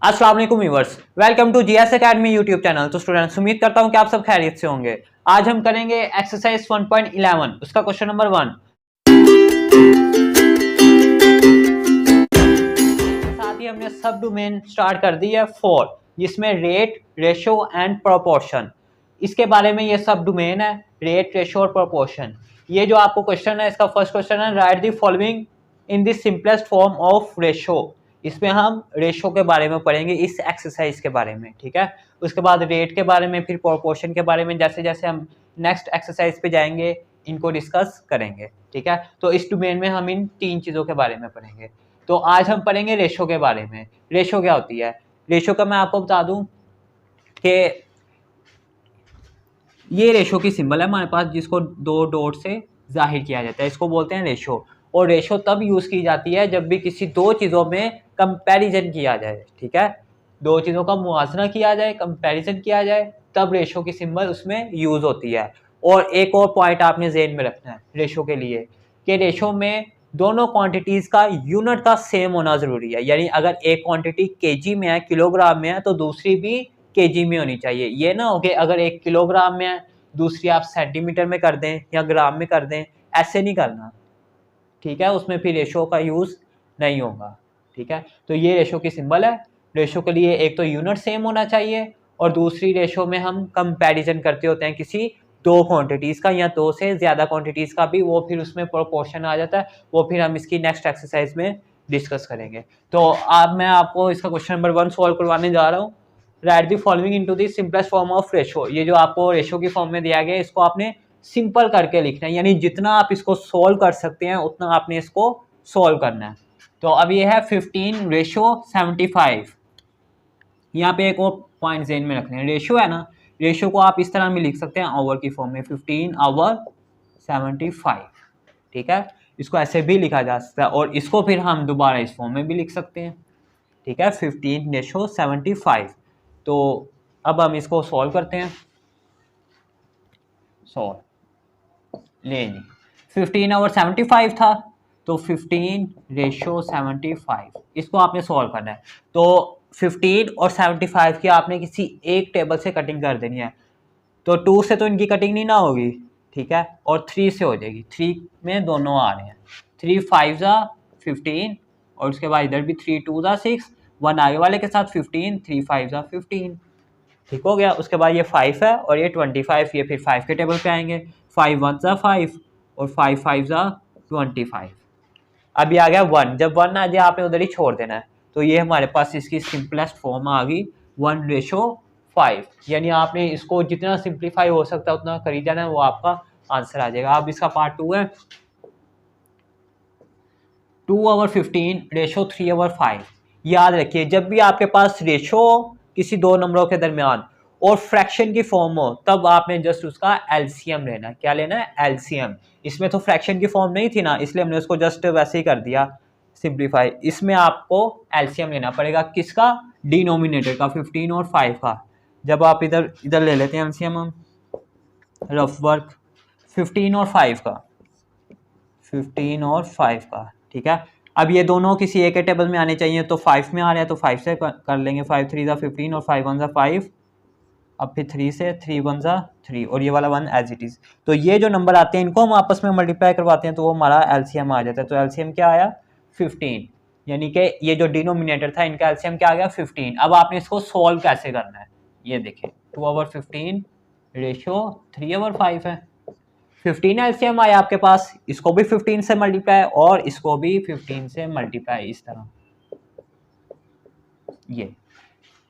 अस्सलाम वालेकुम viewers, welcome to GS academy YouTube channel. तो स्टूडेंट्स, उम्मीद करता हूं कि आप सब खैरियत से होंगे। आज हम करेंगे एक्सरसाइज 1.11, उसका क्वेश्चन नंबर 1। साथ ही हमने सब डोमेन स्टार्ट कर दी है 4, जिसमें रेट, रेशो एंड प्रोपोर्शन, इसके बारे में ये सब डोमेन है, रेट, रेशो और प्रोपोर्शन। ये जो आपको क्वेश्चन है, इसका फर्स्ट क्वेश्चन है, right the following in the simplest form of ratio. इसमें हम रेशो के बारे में पढ़ेंगे, इस एक्सरसाइज के बारे में, ठीक है। उसके बाद रेट के बारे में, फिर प्रोपोर्शन के बारे में, जैसे जैसे हम नेक्स्ट एक्सरसाइज पे जाएंगे इनको डिस्कस करेंगे, ठीक है। तो इस डोमेन में हम इन 3 चीज़ों के बारे में पढ़ेंगे। तो आज हम पढ़ेंगे रेशो के बारे में। रेशो क्या होती है? रेशो का मैं आपको बता दूं कि ये रेशो की सिंबल है हमारे पास, जिसको 2 डॉट से जाहिर किया जाता है, इसको बोलते हैं रेशो। और रेशो तब यूज़ की जाती है जब भी किसी 2 चीज़ों में कंपैरिजन किया जाए, ठीक है। 2 चीज़ों का मुआवजा किया जाए, कंपैरिजन किया जाए, तब रेशो की सिंबल उसमें यूज़ होती है। और एक और पॉइंट आपने ज़हन में रखना है रेशो के लिए, कि रेशो में दोनों क्वांटिटीज़ का यूनिट का सेम होना ज़रूरी है। यानी अगर एक क्वांटिटी केजी में है, किलोग्राम में है, तो दूसरी भी केजी में होनी चाहिए। ये ना हो कि अगर 1 किलोग्राम में है, दूसरी आप सेंटीमीटर में कर दें या ग्राम में कर दें, ऐसे नहीं करना, ठीक है। उसमें फिर रेशो का यूज़ नहीं होगा, ठीक है। तो ये रेशो की सिंबल है। रेशो के लिए एक तो यूनिट सेम होना चाहिए, और दूसरी रेशो में हम कंपैरिजन करते होते हैं किसी 2 क्वांटिटीज़ का या 2 से ज़्यादा क्वांटिटीज़ का भी, वो फिर उसमें प्रोपोर्शन आ जाता है। वो फिर हम इसकी नेक्स्ट एक्सरसाइज में डिस्कस करेंगे। तो अब मैं आपको इसका क्वेश्चन नंबर 1 सॉल्व करवाने जा रहा हूँ। Right the following into the simplest form of ratio. ये जो आपको रेशो की फॉर्म में दिया गया है, इसको आपने सिंपल करके लिखना है, यानी जितना आप इसको सॉल्व कर सकते हैं उतना आपने इसको सॉल्व करना है। तो अब ये है 15:75। यहाँ पे एक और पॉइंट ज़हन में रखने हैं, रेशो है ना, रेशो को आप इस तरह में लिख सकते हैं ओवर की फॉर्म में, 15/75, ठीक है। इसको ऐसे भी लिखा जा सकता है, और इसको फिर हम दोबारा इस फॉर्म में भी लिख सकते हैं, ठीक है, 15:75। तो अब हम इसको सॉल्व करते हैं। सॉल्व ले जी, 15/75 था, तो 15:75, इसको आपने सॉल्व करना है। तो 15 और 75 की आपने किसी एक टेबल से कटिंग कर देनी है। तो 2 से तो इनकी कटिंग नहीं ना होगी, ठीक है, और 3 से हो जाएगी। 3 में दोनों आ रहे हैं, 3 5 ज़ा 15, और उसके बाद इधर भी 3 2 ज़ा 6, 1 आगे वाले के साथ 15, 3 5 ज़ा 15, ठीक हो गया। उसके बाद ये 5 है और ये 25, ये फिर 5 के टेबल पे आएंगे, 5 1 ज़ा 5 और 5 5 ज़ा 25। अब ये आ गया 1, जब 1 आ जाए आपने उधर ही छोड़ देना है। तो ये हमारे पास इसकी सिंपलेस्ट फॉर्म आ गई 1:5, यानी आपने इसको जितना सिंप्लीफाई हो सकता है उतना करी जाना है, वो आपका आंसर आ जाएगा। अब इसका पार्ट 2 है, 2/15:3/5। याद रखिए, जब भी आपके पास रेशो किसी 2 नंबरों के दरमियान और फ्रैक्शन की फॉर्म हो, तब आपने जस्ट उसका एलसीएम लेना है। क्या लेना है? एलसीएम। इसमें तो फ्रैक्शन की फॉर्म नहीं थी ना, इसलिए हमने उसको जस्ट वैसे ही कर दिया सिंप्लीफाई। इसमें आपको एलसीएम लेना पड़ेगा, किसका? डिनोमिनेटर का, 15 और 5 का। जब आप इधर इधर ले लेते हैं एलसीएम हम, रफ वर्क, 15 और 5 का, 15 और 5 का, ठीक है। अब ये दोनों किसी एक टेबल में आने चाहिए, तो 5 में आ रहे हैं तो 5 से कर लेंगे, 5 3 ज़ा 15 और 5 1 ज़ा 5। अब फिर 3 से 3 1 ज़ा 3, और ये वाला 1 एज इट इज़। तो ये जो नंबर आते हैं इनको हम आपस में मल्टीप्लाई करवाते हैं, तो वो हमारा एलसीएम आ जाता है। तो एलसीएम क्या आया? 15, यानी कि ये जो डिनोमिनेटर था इनका एलसीएम क्या आ गया? 15। अब आपने इसको सॉल्व कैसे करना है, ये देखें, 2/15 रेशो 3/5 है। 15 एलसीएम आया आपके पास, इसको भी 15 से मल्टीप्लाई और इसको भी 15 से मल्टीप्लाई, इस तरह, ये,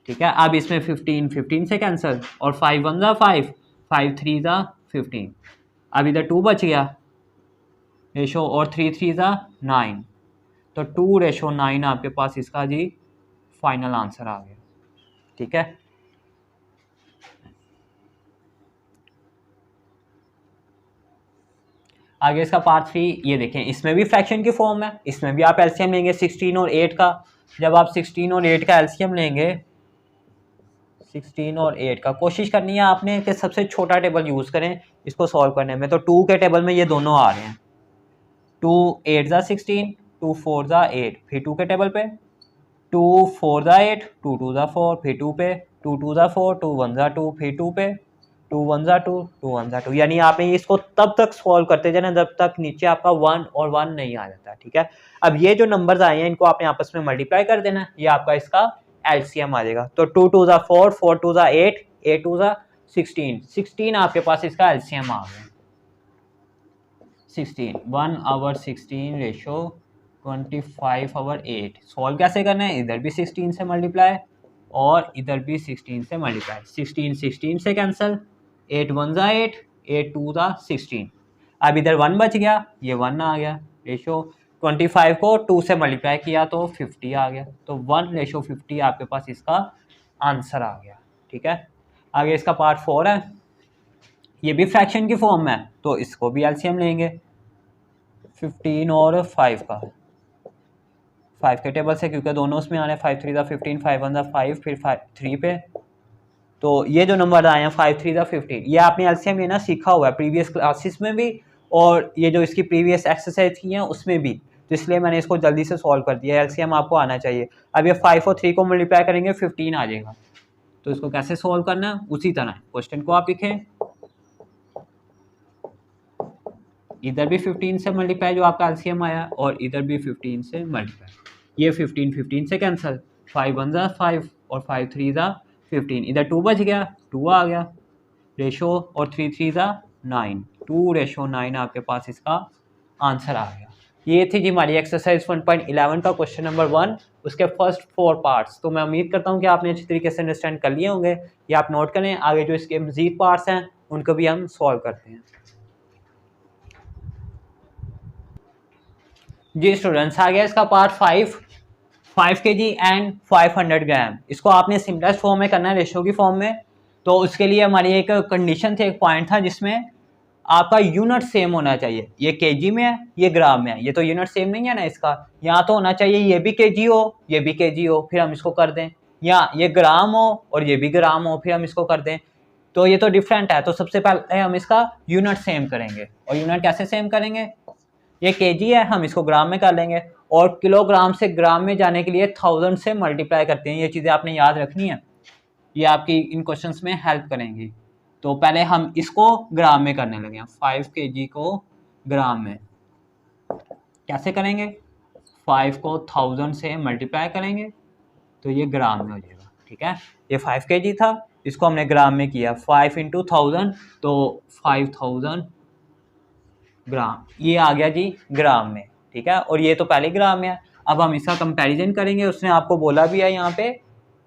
ठीक है। अब इसमें 15 15 से कैंसिल, और 5 1 ज़ा 5, 5 3 ज़ा 15। अब इधर 2 बच गया रेशो, और 3 3 ज़ा 9, तो 2:9 आपके पास इसका जी फाइनल आंसर आ गया, ठीक है। आगे इसका पार्ट 3, ये देखें, इसमें भी फ्रैक्शन की फॉर्म है, इसमें भी आप एलसीएम लेंगे 16 और 8 का। जब आप 16 और 8 का एलसीएम लेंगे, 16 और 8 का, कोशिश करनी है आपने कि सबसे छोटा टेबल यूज़ करें इसको सॉल्व करने में। तो 2 के टेबल में ये दोनों आ रहे हैं, 2 8 ज़ा 16, 2 4 ज़ा 8, फिर 2 के टेबल पे 2 4 ज़ा 8, 2 2 ज़ा 4, फिर 2 पे, 2 2 ज़ा 4, 2 1 ज़ा 2, फिर 2 पे, 2 1 ज़ा 2, 2 1 ज़ा 2। यानी आपने इसको तब तक सॉल्व करते जाना जब तक नीचे आपका 1 और 1 नहीं आ जाता, ठीक है। अब ये जो नंबर्स आए हैं इनको आपने आपस में मल्टीप्लाई कर देना, ये आपका इसका एलसीएम आ जाएगा। तो 2 2 ज़ा 4, 4 2 ज़ा 8, 8 2 ज़ा 16, 16 आपके पास इसका एलसीएम आ गया। 16 1 over 16 रेशो 25 over 8। सॉल्व कैसे करना है, इधर भी 16 से मल्टीप्लाई और इधर भी 16 से मल्टीप्लाई, 16 16 से कैंसिल, 8 1 ज़ा 8, 8 2 ज़ा 16। अब इधर 1 बच गया, ये 1 आ गया। रेशो 25 को 2 से मल्टीप्लाई किया तो 50 आ गया। तो 1:50 आपके पास इसका आंसर आ गया, ठीक है। आगे इसका पार्ट 4 है, ये भी फ्रैक्शन की फॉर्म में है तो इसको भी एलसीएम लेंगे 15 और 5 का, 5 के टेबल से, क्योंकि दोनों उसमें आ रहे हैं। 5 3 ज़ा 15, 5 1 ज़ा 5, फिर 3 पे। तो ये जो नंबर आए हैं 5 3 ज़ा 15, ये आपने एलसीएम लेना सीखा हुआ है प्रीवियस क्लासेस में भी, और ये जो इसकी प्रीवियस एक्सरसाइज की हैं उसमें भी, तो इसलिए मैंने इसको जल्दी से सॉल्व कर दिया। एलसीएम आपको आना चाहिए। अब ये 5 और 3 को मल्टीप्लाई करेंगे 15 आ जाएगा। तो इसको कैसे सॉल्व करना है, उसी तरह क्वेश्चन को आप लिखें, इधर भी 15 से मल्टीप्लाई जो आपका एलसीएम आया और इधर भी 15 से मल्टीप्लाई। ये 15 15 से कैंसिल, 5 1 ज़ा 5 और 5 3 ज़ा 15, इधर 2 बच गया, 2 आ गया। रेशो और 3 3 ज़ा 9, 2:9 आपके पास इसका आंसर आ गया। ये थी जी हमारी एक्सरसाइज 1.11 का क्वेश्चन नंबर 1, उसके फर्स्ट 4 पार्ट्स। तो मैं उम्मीद करता हूँ कि आपने अच्छी तरीके से अंडरस्टैंड कर लिए होंगे। ये आप नोट करें, आगे जो इसके मजीद पार्ट्स हैं उनको भी हम सॉल्व करते हैं। जी स्टूडेंट्स, आ गया इसका पार्ट 5 kg एंड 500 ग्राम। इसको आपने सिंपलेस्ट फॉर्म में करना है, रेशो की फॉर्म में। तो उसके लिए हमारी एक कंडीशन थी, एक पॉइंट था जिसमें आपका यूनिट सेम होना चाहिए। ये केजी में है, ये ग्राम में है, ये तो यूनिट सेम नहीं है ना इसका। यहाँ तो होना चाहिए ये भी केजी हो, ये भी केजी हो, फिर हम इसको कर दें, या ये ग्राम हो और ये भी ग्राम हो, फिर हम इसको कर दें। तो ये तो डिफरेंट है। तो सबसे पहले हम इसका यूनिट सेम करेंगे। और यूनिट कैसे सेम करेंगे, ये केजी है, हम इसको ग्राम में कर लेंगे, और किलोग्राम से ग्राम में जाने के लिए 1000 से मल्टीप्लाई करते हैं। ये चीज़ें आपने याद रखनी है, ये आपकी इन क्वेश्चंस में हेल्प करेंगी। तो पहले हम इसको ग्राम में करने लगे हैं, 5 kg को ग्राम में कैसे करेंगे, 5 को 1000 से मल्टीप्लाई करेंगे तो ये ग्राम में हो जाएगा, ठीक है। ये 5 kg था, इसको हमने ग्राम में किया, 5 × 1000 तो 5000 ग्राम, ये आ गया जी ग्राम में, ठीक है। और ये तो पहले ग्राम में है। अब हम इसका कंपैरिजन करेंगे। उसने आपको बोला भी है यहाँ पे,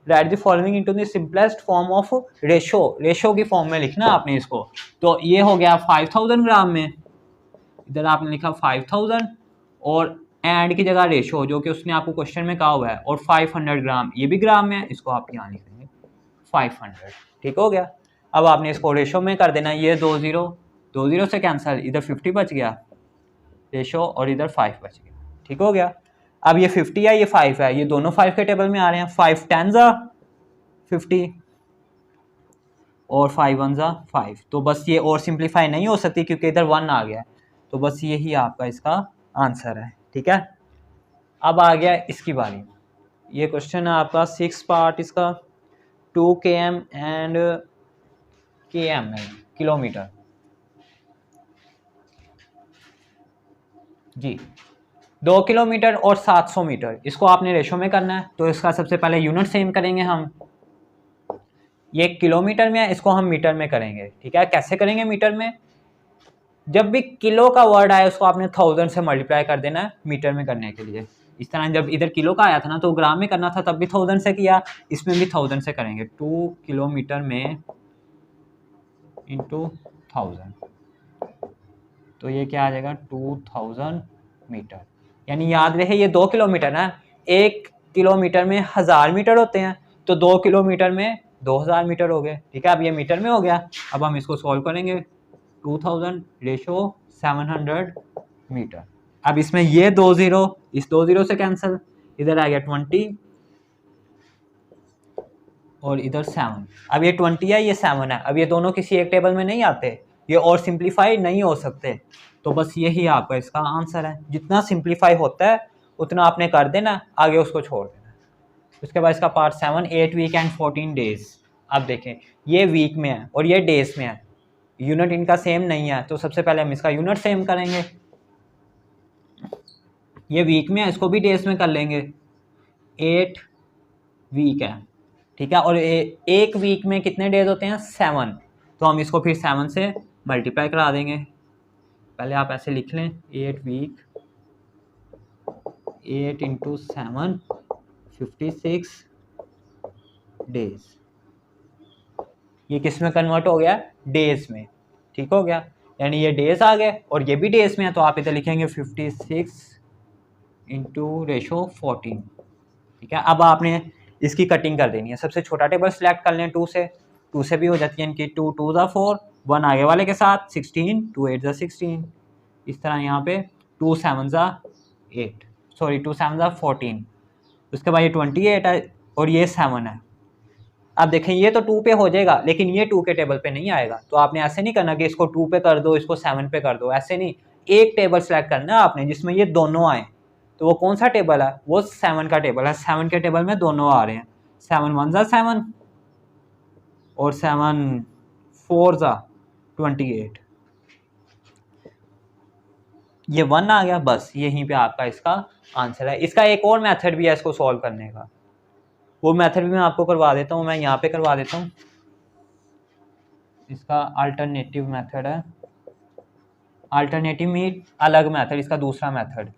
right the following into the simplest form of ratio, ratio की फॉर्म में लिखना आपने इसको। तो ये हो गया 5000 ग्राम में, इधर आपने लिखा 5000 और एंड की जगह रेशो जो कि उसने आपको क्वेश्चन में कहा हुआ है, और 500 ग्राम ये भी ग्राम में है, इसको आप यहाँ लिख देंगे 500, ठीक हो गया। अब आपने इसको रेशो में कर देना, ये 2 0 से कैंसिल, इधर 50 बच गया रेशो और इधर 5 बच गया, ठीक हो गया। अब ये 50 है, ये 5 है, ये दोनों 5 के टेबल में आ रहे हैं। 5 10 ज़ा 50 और 5 1 ज़ा 5। तो बस ये और सिंप्लीफाई नहीं हो सकती क्योंकि इधर 1 आ गया है। तो बस यही आपका इसका आंसर है, ठीक है। अब आ गया इसकी बारी। ये क्वेश्चन है आपका 6 पार्ट इसका, 2 km एंड km है किलोमीटर जी, 2 किलोमीटर और 700 मीटर, इसको आपने रेशो में करना है। तो इसका सबसे पहले यूनिट सेम करेंगे हम। ये किलोमीटर में है, इसको हम मीटर में करेंगे, ठीक है। कैसे करेंगे मीटर में, जब भी किलो का वर्ड आए उसको आपने 1000 से मल्टीप्लाई कर देना है मीटर में करने के लिए। इस तरह जब इधर किलो का आया था ना तो ग्राम में करना था, तब भी 1000 से किया, इसमें भी 1000 से करेंगे। 2 किलोमीटर में इंटू 1000, तो ये क्या आ जाएगा 2000 मीटर। यानी याद रहे ये 2 किलोमीटर है, 1 किलोमीटर में 1000 मीटर होते हैं, तो 2 किलोमीटर में 2000 मीटर हो गए, ठीक है। अब ये मीटर में हो गया। अब हम इसको सॉल्व करेंगे, 2000 रेशो 700 मीटर। अब इसमें ये 2 0, इस 2 0 से कैंसिल, इधर आ गया 20 और इधर 7। अब ये 20 है, ये 7 है। अब ये दोनों किसी एक टेबल में नहीं आते, ये और सिंप्लीफाई नहीं हो सकते। तो बस यही आपका इसका आंसर है। जितना सिंप्लीफाई होता है उतना आपने कर देना, आगे उसको छोड़ देना। उसके बाद इसका पार्ट 7 8 वीक एंड 14 डेज। अब देखें ये वीक में है और ये डेज में है, यूनिट इनका सेम नहीं है, तो सबसे पहले हम इसका यूनिट सेम करेंगे। ये वीक में है, इसको भी डेज में कर लेंगे। 8 वीक है, ठीक है, और एक वीक में कितने डेज होते हैं 7, तो हम इसको फिर 7 से मल्टीप्लाई करा देंगे। पहले आप ऐसे लिख लें 8 वीक, 8 इंटू 7 56 डेज। ये किस में कन्वर्ट हो गया, डेज में, ठीक हो गया, यानी ये डेज आ गए और ये भी डेज में है, तो आप इधर लिखेंगे 56 इंटू रेशो 14, ठीक है। अब आपने इसकी कटिंग कर देनी है, सबसे छोटा टेबल सेलेक्ट कर लें 2 से, 2 से भी हो जाती है इनकी, 2 2 ज़ा 4, 1 आगे वाले के साथ 16, 2 8 ज़ा 16, इस तरह यहाँ पे 2 7 ज़ा 8, सॉरी 2 7 ज़ा 14, उसके बाद ये 28 है और ये 7 है। अब देखें ये तो 2 पे हो जाएगा, लेकिन ये 2 के टेबल पे नहीं आएगा, तो आपने ऐसे नहीं करना कि इसको 2 पे कर दो इसको 7 पे कर दो, ऐसे नहीं, एक टेबल सेलेक्ट करना है आपने जिसमें ये दोनों आए। तो वो कौन सा टेबल है, वो 7 का टेबल है, 7 के टेबल में दोनों आ रहे हैं, 7 1 ज़ा 7 और 7 4 ज़ा 28, ये 1 आ गया, बस यहीं पे आपका इसका आंसर है। इसका एक और मेथड भी है इसको सॉल्व करने का, वो मेथड भी मैं आपको करवा देता हूँ, मैं यहाँ पे करवा देता हूँ। इसका अल्टरनेटिव मेथड है, अल्टरनेटिव मीन अलग मेथड, इसका दूसरा मेथड।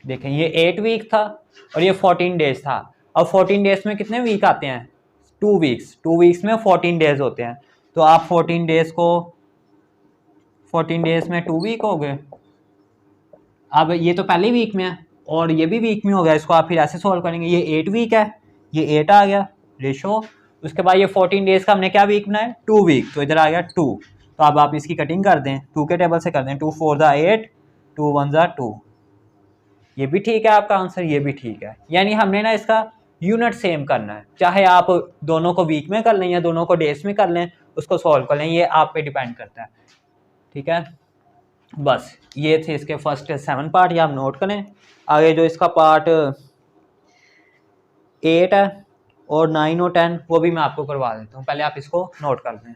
देखें ये 8 वीक था और ये 14 डेज था। अब 14 डेज में कितने वीक आते हैं, 2 वीक्स, 2 वीक्स में 14 डेज होते हैं, तो आप 14 डेज को 14 डेज में 2 वीक हो गए। अब ये तो पहले वीक में है और ये भी वीक में हो गया, इसको आप फिर ऐसे सॉल्व करेंगे, ये 8 वीक है, ये 8 आ गया रेशो, उसके बाद ये 14 डेज का हमने क्या वीक बनाया 2 वीक, तो इधर आ गया 2, तो अब आप इसकी कटिंग कर दें 2 के टेबल से कर दें, 2 4 ज़ा 8, 2 1 ज़ा 2, ये भी ठीक है आपका आंसर, ये भी ठीक है। यानी हमने ना इसका यूनिट सेम करना है, चाहे आप दोनों को वीक में कर लें या दोनों को डेज में कर लें, उसको सॉल्व कर लें, ये आप पे डिपेंड करता है, ठीक है। बस ये थे इसके फर्स्ट 7 पार्ट, ये आप नोट करें। आगे जो इसका पार्ट 8 है और 9 और 10 वो भी मैं आपको करवा देता हूँ, पहले आप इसको नोट कर लें।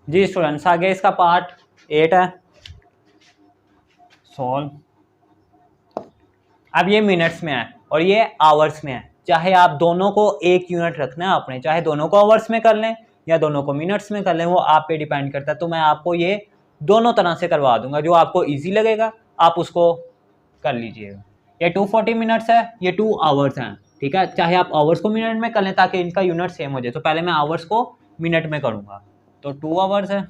जी स्टूडेंट्स, आगे इसका पार्ट 8 है, सॉल्व। अब ये मिनट्स में है और ये आवर्स में है, चाहे आप दोनों को एक यूनिट रखना है आपने, चाहे दोनों को आवर्स में कर लें या दोनों को मिनट्स में कर लें, वो आप पे डिपेंड करता है। तो मैं आपको ये दोनों तरह से करवा दूंगा, जो आपको इजी लगेगा आप उसको कर लीजिएगा। ये 240 मिनट्स है, ये 2 आवर्स हैं, ठीक है, चाहे आप आवर्स को मिनट में कर लें ताकि इनका यूनिट सेम हो जाए। तो पहले मैं आवर्स को मिनट में करूँगा, तो 2 आवर्स है।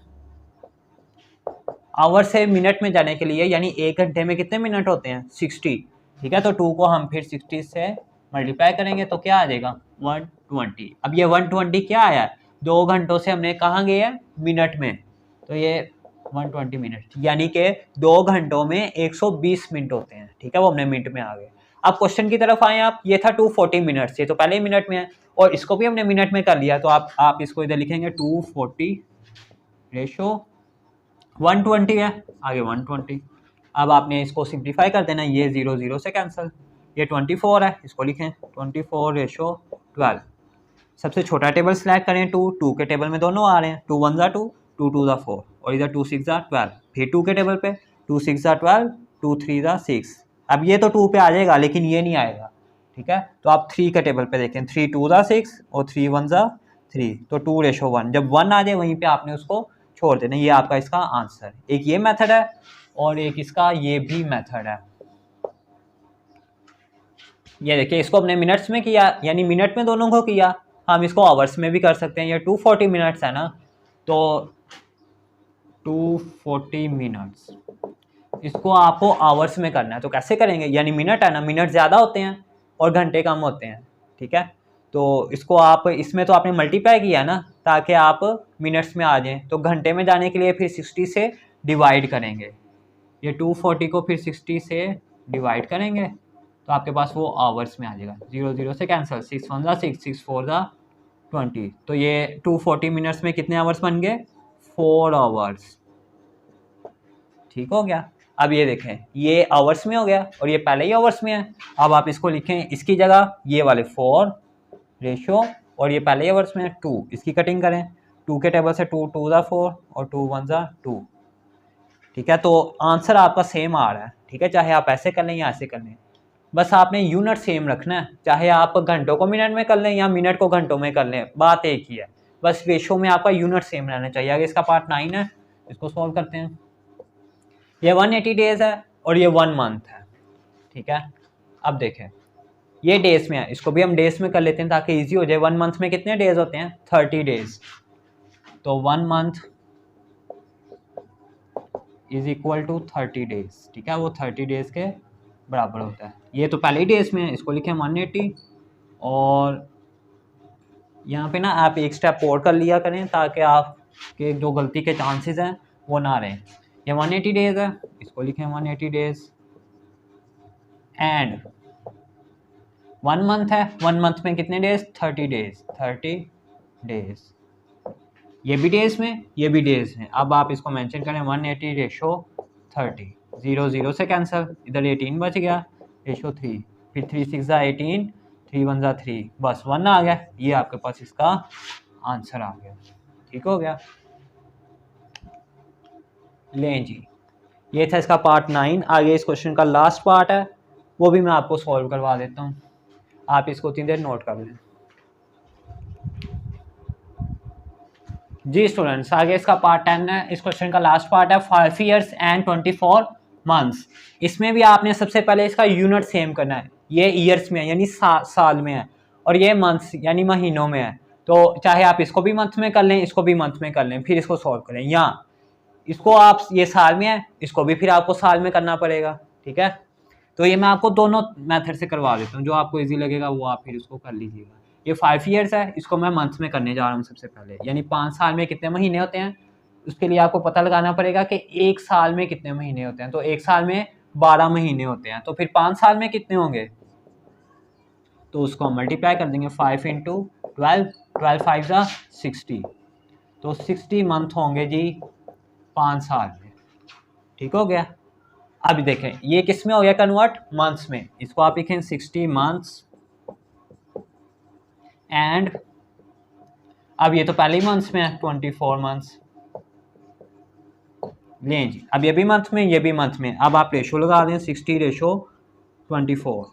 आवर्स से मिनट में जाने के लिए, यानी 1 घंटे में कितने मिनट होते हैं 60, ठीक है, तो 2 को हम फिर 60 से मल्टीप्लाई करेंगे तो क्या आ जाएगा 120। अब ये 120 क्या आया है, 2 घंटों से हमने कहाँ गए हैं मिनट में, तो ये 120 मिनट, यानी कि 2 घंटों में 120 मिनट होते हैं, ठीक है, वो हमने मिनट में आ गए। अब क्वेश्चन की तरफ आए आप, ये था 240 मिनट से, तो पहले ही मिनट में है और इसको भी हमने मिनट में कर लिया, तो आप इसको इधर लिखेंगे 240 रेशो 120 है, आगे 120। अब आपने इसको सिंप्लीफाई कर देना, ये 0 0 से कैंसिल, ये 24 है, इसको लिखें 24 रेशो 12। सबसे छोटा टेबल सेलेक्ट करें 2, 2 के टेबल में दोनों आ रहे हैं, 2 1 ज़ा 2, 2 2 ज़ा 4 और इधर 2 6 ज़ा 12, फिर 2 के टेबल पे 2 6 ज़ा 12, 2 3 ज़ा 6। अब ये तो 2 पे आ जाएगा लेकिन ये नहीं आएगा, ठीक है, तो आप 3 के टेबल पे देखें, 3 2 ज़ा 6 और 3 1 ज़ा 3, तो 2 रेशो 1, जब 1 आ जाए वहीं पे आपने उसको छोड़ देना। ये आपका इसका आंसर, एक ये मेथड है और एक इसका ये भी मेथड है। ये देखिए इसको हमने मिनट्स में किया, यानी मिनट में दोनों को किया, हम इसको आवर्स में भी कर सकते हैं। ये 240 मिनट्स है ना, तो 240 मिनट्स इसको आपको आवर्स में करना है, तो कैसे करेंगे, यानी मिनट है ना, मिनट ज़्यादा होते हैं और घंटे कम होते हैं, ठीक है, तो इसको आप इसमें तो आपने मल्टीप्लाई किया ना ताकि आप मिनट्स में आ जाएं, तो घंटे में जाने के लिए फिर 60 से डिवाइड करेंगे, ये 240 को फिर 60 से डिवाइड करेंगे तो आपके पास वो आवर्स में आ जाएगा, 0 0 से कैंसिल, 6 1 ज़ा 6, 6 4 ज़ा 20, तो ये 240 मिनट्स में कितने आवर्स बन गए 4 आवर्स। ठीक हो गया। अब ये देखें, ये आवर्स में हो गया और ये पहले ही आवर्स में है। अब आप इसको लिखें इसकी जगह ये वाले 4 रेशो और ये पहले ही आवर्स में है 2, इसकी कटिंग करें। 2 के टेबल से 2 2 ज़ा 4 और 2 1 ज़ा 2। ठीक है, तो आंसर आपका सेम आ रहा है। ठीक है, चाहे आप ऐसे कर लें या ऐसे कर लें, बस आपने यूनिट सेम रखना है। चाहे आप घंटों को मिनट में कर लें या मिनट को घंटों में कर लें, बात एक ही है। बस रेशो में आपका यूनिट सेम रहना चाहिए। आगे इसका पार्ट 9 है, इसको सॉल्व करते हैं। ये 180 डेज है और ये 1 मंथ है। ठीक है, अब देखें ये डेज में है, इसको भी हम डेज में कर लेते हैं ताकि इजी हो जाए। 1 मंथ में कितने डेज होते हैं? 30 डेज। तो 1 month is equal to 30 days. ठीक है, वो 30 डेज के बराबर होता है। ये तो पहले ही डेज में है, इसको लिखें 180 और यहाँ पे ना आप एक स्टेप और कर लिया करें ताकि आपके जो गलती के चांसेस हैं वो ना रहें। ये 180 डेज है, इसको लिखें 180 डेज एंड 1 मंथ है। 1 मंथ में कितने डेज? 30 डेज। 30 डेज, ये भी डेज में, ये भी डेज में। अब आप इसको मेंशन करें 180 रेशो 30, 0 0 से कैंसिल, इधर 18 बच गया, रेशो 3, फिर 3 6 ज़ा 18, 3 1 ज़ा 3, बस 1 आ गया। ये आपके पास इसका आंसर आ गया। ठीक हो गया। लें जी, ये था इसका पार्ट 9। आगे इस क्वेश्चन का लास्ट पार्ट है, वो भी मैं आपको सॉल्व करवा देता हूँ। आप इसको 3 देर नोट कर लें जी स्टूडेंट्स। आगे इसका पार्ट 10 है, इस क्वेश्चन का लास्ट पार्ट है 5 ईयर्स एंड 24 मंथ्स। इसमें भी आपने सबसे पहले इसका यूनिट सेम करना है। ये ईयर्स में है यानी साल में है और ये मंथ्स यानी महीनों में है। तो चाहे आप इसको भी मंथ में कर लें, इसको भी मंथ में कर लें, फिर इसको सॉल्व करें। या इसको आप ये साल में है, इसको भी फिर आपको साल में करना पड़ेगा। ठीक है, तो ये मैं आपको दोनों मेथड से करवा देता हूँ, जो आपको इजी लगेगा वो आप फिर उसको कर लीजिएगा। ये 5 ईयर्स है, इसको मैं मंथ में करने जा रहा हूँ सबसे पहले। यानी 5 साल में कितने महीने होते हैं, उसके लिए आपको पता लगाना पड़ेगा कि 1 साल में कितने महीने होते हैं। तो 1 साल में 12 महीने होते हैं, तो फिर 5 साल में कितने होंगे? तो उसको हम मल्टीप्लाई कर देंगे 5 इंटू 12, 12 5 ज़ा 60, तो 60 मंथ होंगे जी 5 साल में। ठीक हो गया। अभी देखें ये किस में हो गया कन्वर्ट? मंथ्स में। इसको आप लिखें 60 मंथ्स एंड अब ये तो पहले ही मंथ्स में है 24 मंथ्स। लें जी, अब ये भी मंथ में, ये भी मंथ में। अब आप रेशो लगा दें 60 रेशो 24।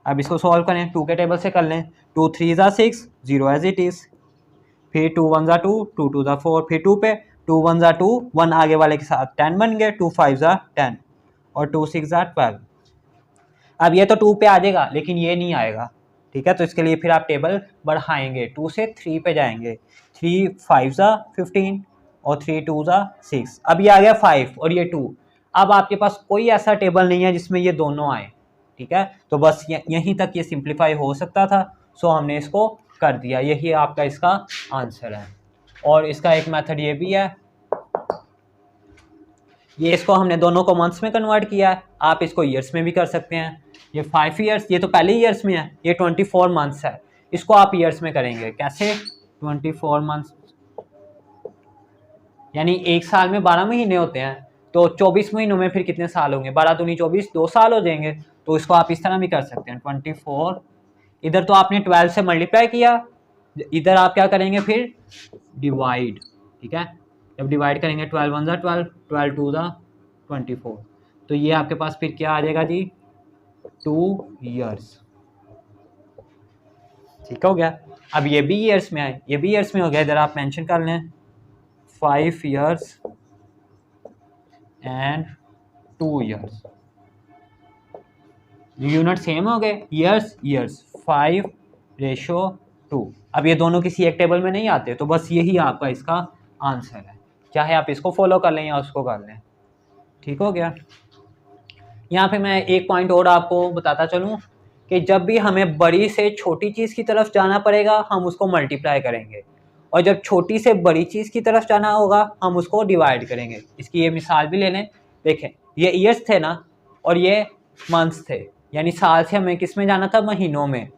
अब इसको सॉल्व करें, 2 के टेबल से कर लें। 2 3 ज़ा 6, 0 एज इट इज़, फिर 2 1 ज़ा 2, 2 2 ज़ा 4, फिर 2 पे 2 1 ज़ा 2, 1 आगे वाले के साथ 10 बन गए, 2 5 ज़ा 10 और 2 6 ज़ा 12। अब ये तो 2 पे आ जाएगा लेकिन ये नहीं आएगा। ठीक है, तो इसके लिए फिर आप टेबल बढ़ाएंगे, 2 से 3 पे जाएंगे। 3 5 ज़ा 15 और 3 2 ज़ा 6। अब ये आ गया 5 और ये 2। अब आपके पास कोई ऐसा टेबल नहीं है जिसमें ये दोनों आए। ठीक है, तो बस यहीं तक ये सिंप्लीफाई हो सकता था, सो हमने इसको कर दिया। यही आपका इसका आंसर है। और इसका एक मेथड ये भी है, ये इसको हमने दोनों को मंथ्स में कन्वर्ट किया है, आप इसको ईयर्स में भी कर सकते हैं। ये 5 ईयर्स, ये तो पहले ईयर्स में है, ये 24 मंथ्स है, इसको आप ईयर्स में करेंगे। कैसे? 24 मंथ्स यानी 1 साल में 12 महीने होते हैं, तो 24 महीनों में फिर कितने साल होंगे? 12 दूनी 24, 2 साल हो जाएंगे। तो इसको आप इस तरह भी कर सकते हैं 24, इधर तो आपने 12 से मल्टीप्लाई किया, इधर आप क्या करेंगे फिर? डिवाइड। ठीक है, जब डिवाइड करेंगे 12 1 ज़ा 12, 12 2 ज़ा 24, तो ये आपके पास फिर क्या आ जाएगा जी? 2 ईयर्स। ठीक हो गया। अब ये भी ईयर्स में आए, ये भी ईयर्स में हो गया, इधर आप मेंशन कर लें 5 years and 2 years. Unit same हो गए, ईयर्स ईयर्स, 5 रेशो 2। अब ये दोनों किसी एक टेबल में नहीं आते, तो बस यही आपका इसका आंसर है, चाहे आप इसको फॉलो कर लें या उसको कर लें। ठीक हो गया। यहाँ पे मैं एक पॉइंट और आपको बताता चलूँ कि जब भी हमें बड़ी से छोटी चीज़ की तरफ जाना पड़ेगा हम उसको मल्टीप्लाई करेंगे, और जब छोटी से बड़ी चीज़ की तरफ जाना होगा हम उसको डिवाइड करेंगे। इसकी ये मिसाल भी ले लें, देखें ये ईयर्स थे ना और ये मंथ्स थे, यानी साल से हमें किस में जाना था? महीनों में।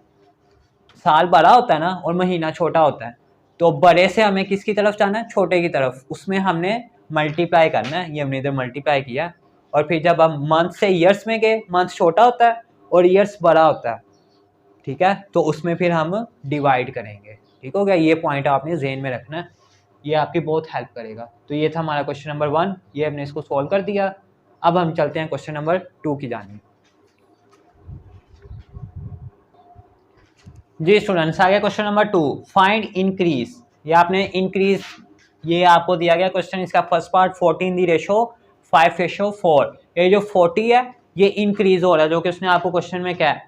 साल बड़ा होता है ना और महीना छोटा होता है, तो बड़े से हमें किसकी तरफ जाना है, छोटे की तरफ, उसमें हमने मल्टीप्लाई करना है। ये हमने इधर मल्टीप्लाई किया और फिर जब हम मंथ से ईयर्स में गए, मंथ छोटा होता है और ईयर्स बड़ा होता है, ठीक है, तो उसमें फिर हम डिवाइड करेंगे। ठीक हो गया, ये पॉइंट आपने ज़हन में रखना है, ये आपकी बहुत हेल्प करेगा। तो ये था हमारा क्वेश्चन नंबर 1, ये हमने इसको सॉल्व कर दिया। अब हम चलते हैं क्वेश्चन नंबर 2 की जानिब। जी स्टूडेंट्स, आ गया क्वेश्चन नंबर 2, फाइंड इंक्रीज। ये आपने इंक्रीज, ये आपको दिया गया क्वेश्चन, इसका फर्स्ट पार्ट 14 दी रेशो 5:4। ये जो 40 है ये इंक्रीज हो रहा है, जो कि उसने आपको क्वेश्चन में क्या है,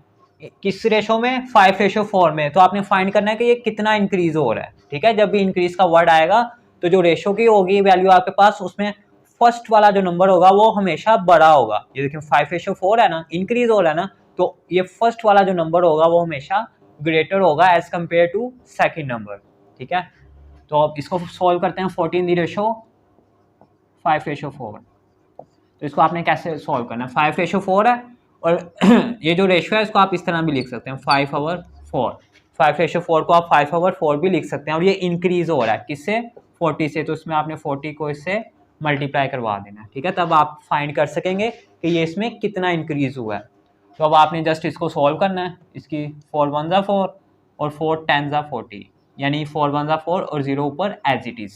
किस रेशो में, 5:4 में। तो आपने फाइंड करना है कि ये कितना इंक्रीज हो रहा है। ठीक है, जब भी इंक्रीज का वर्ड आएगा तो जो रेशो की होगी वैल्यू आपके पास, उसमें फर्स्ट वाला जो नंबर होगा वो हमेशा बड़ा होगा। ये देखिए 5:4 है ना, इंक्रीज हो रहा है ना, तो ये फर्स्ट वाला जो नंबर होगा वो हमेशा ग्रेटर होगा as compare to second number. ठीक है, तो अब इसको सॉल्व करते हैं। 14 दी रेशो 5:4, तो इसको आपने कैसे सॉल्व करना है, 5:4 है और ये जो रेशो है इसको आप इस तरह भी लिख सकते हैं 5/4। 5:4 को आप 5/4 भी लिख सकते हैं और ये इंक्रीज हो रहा है किससे, 40 से, तो इसमें आपने 40 को इससे मल्टीप्लाई करवा देना है। ठीक है, तब आप फाइंड कर सकेंगे कि ये इसमें कितना इंक्रीज हुआ है। तो अब आपने जस्ट इसको सॉल्व करना है, इसकी 4 1 ज़ा 4 और 4 10 ज़ा 40, यानी 4 1 ज़ा 4 और 0 ऊपर एज इट इज़।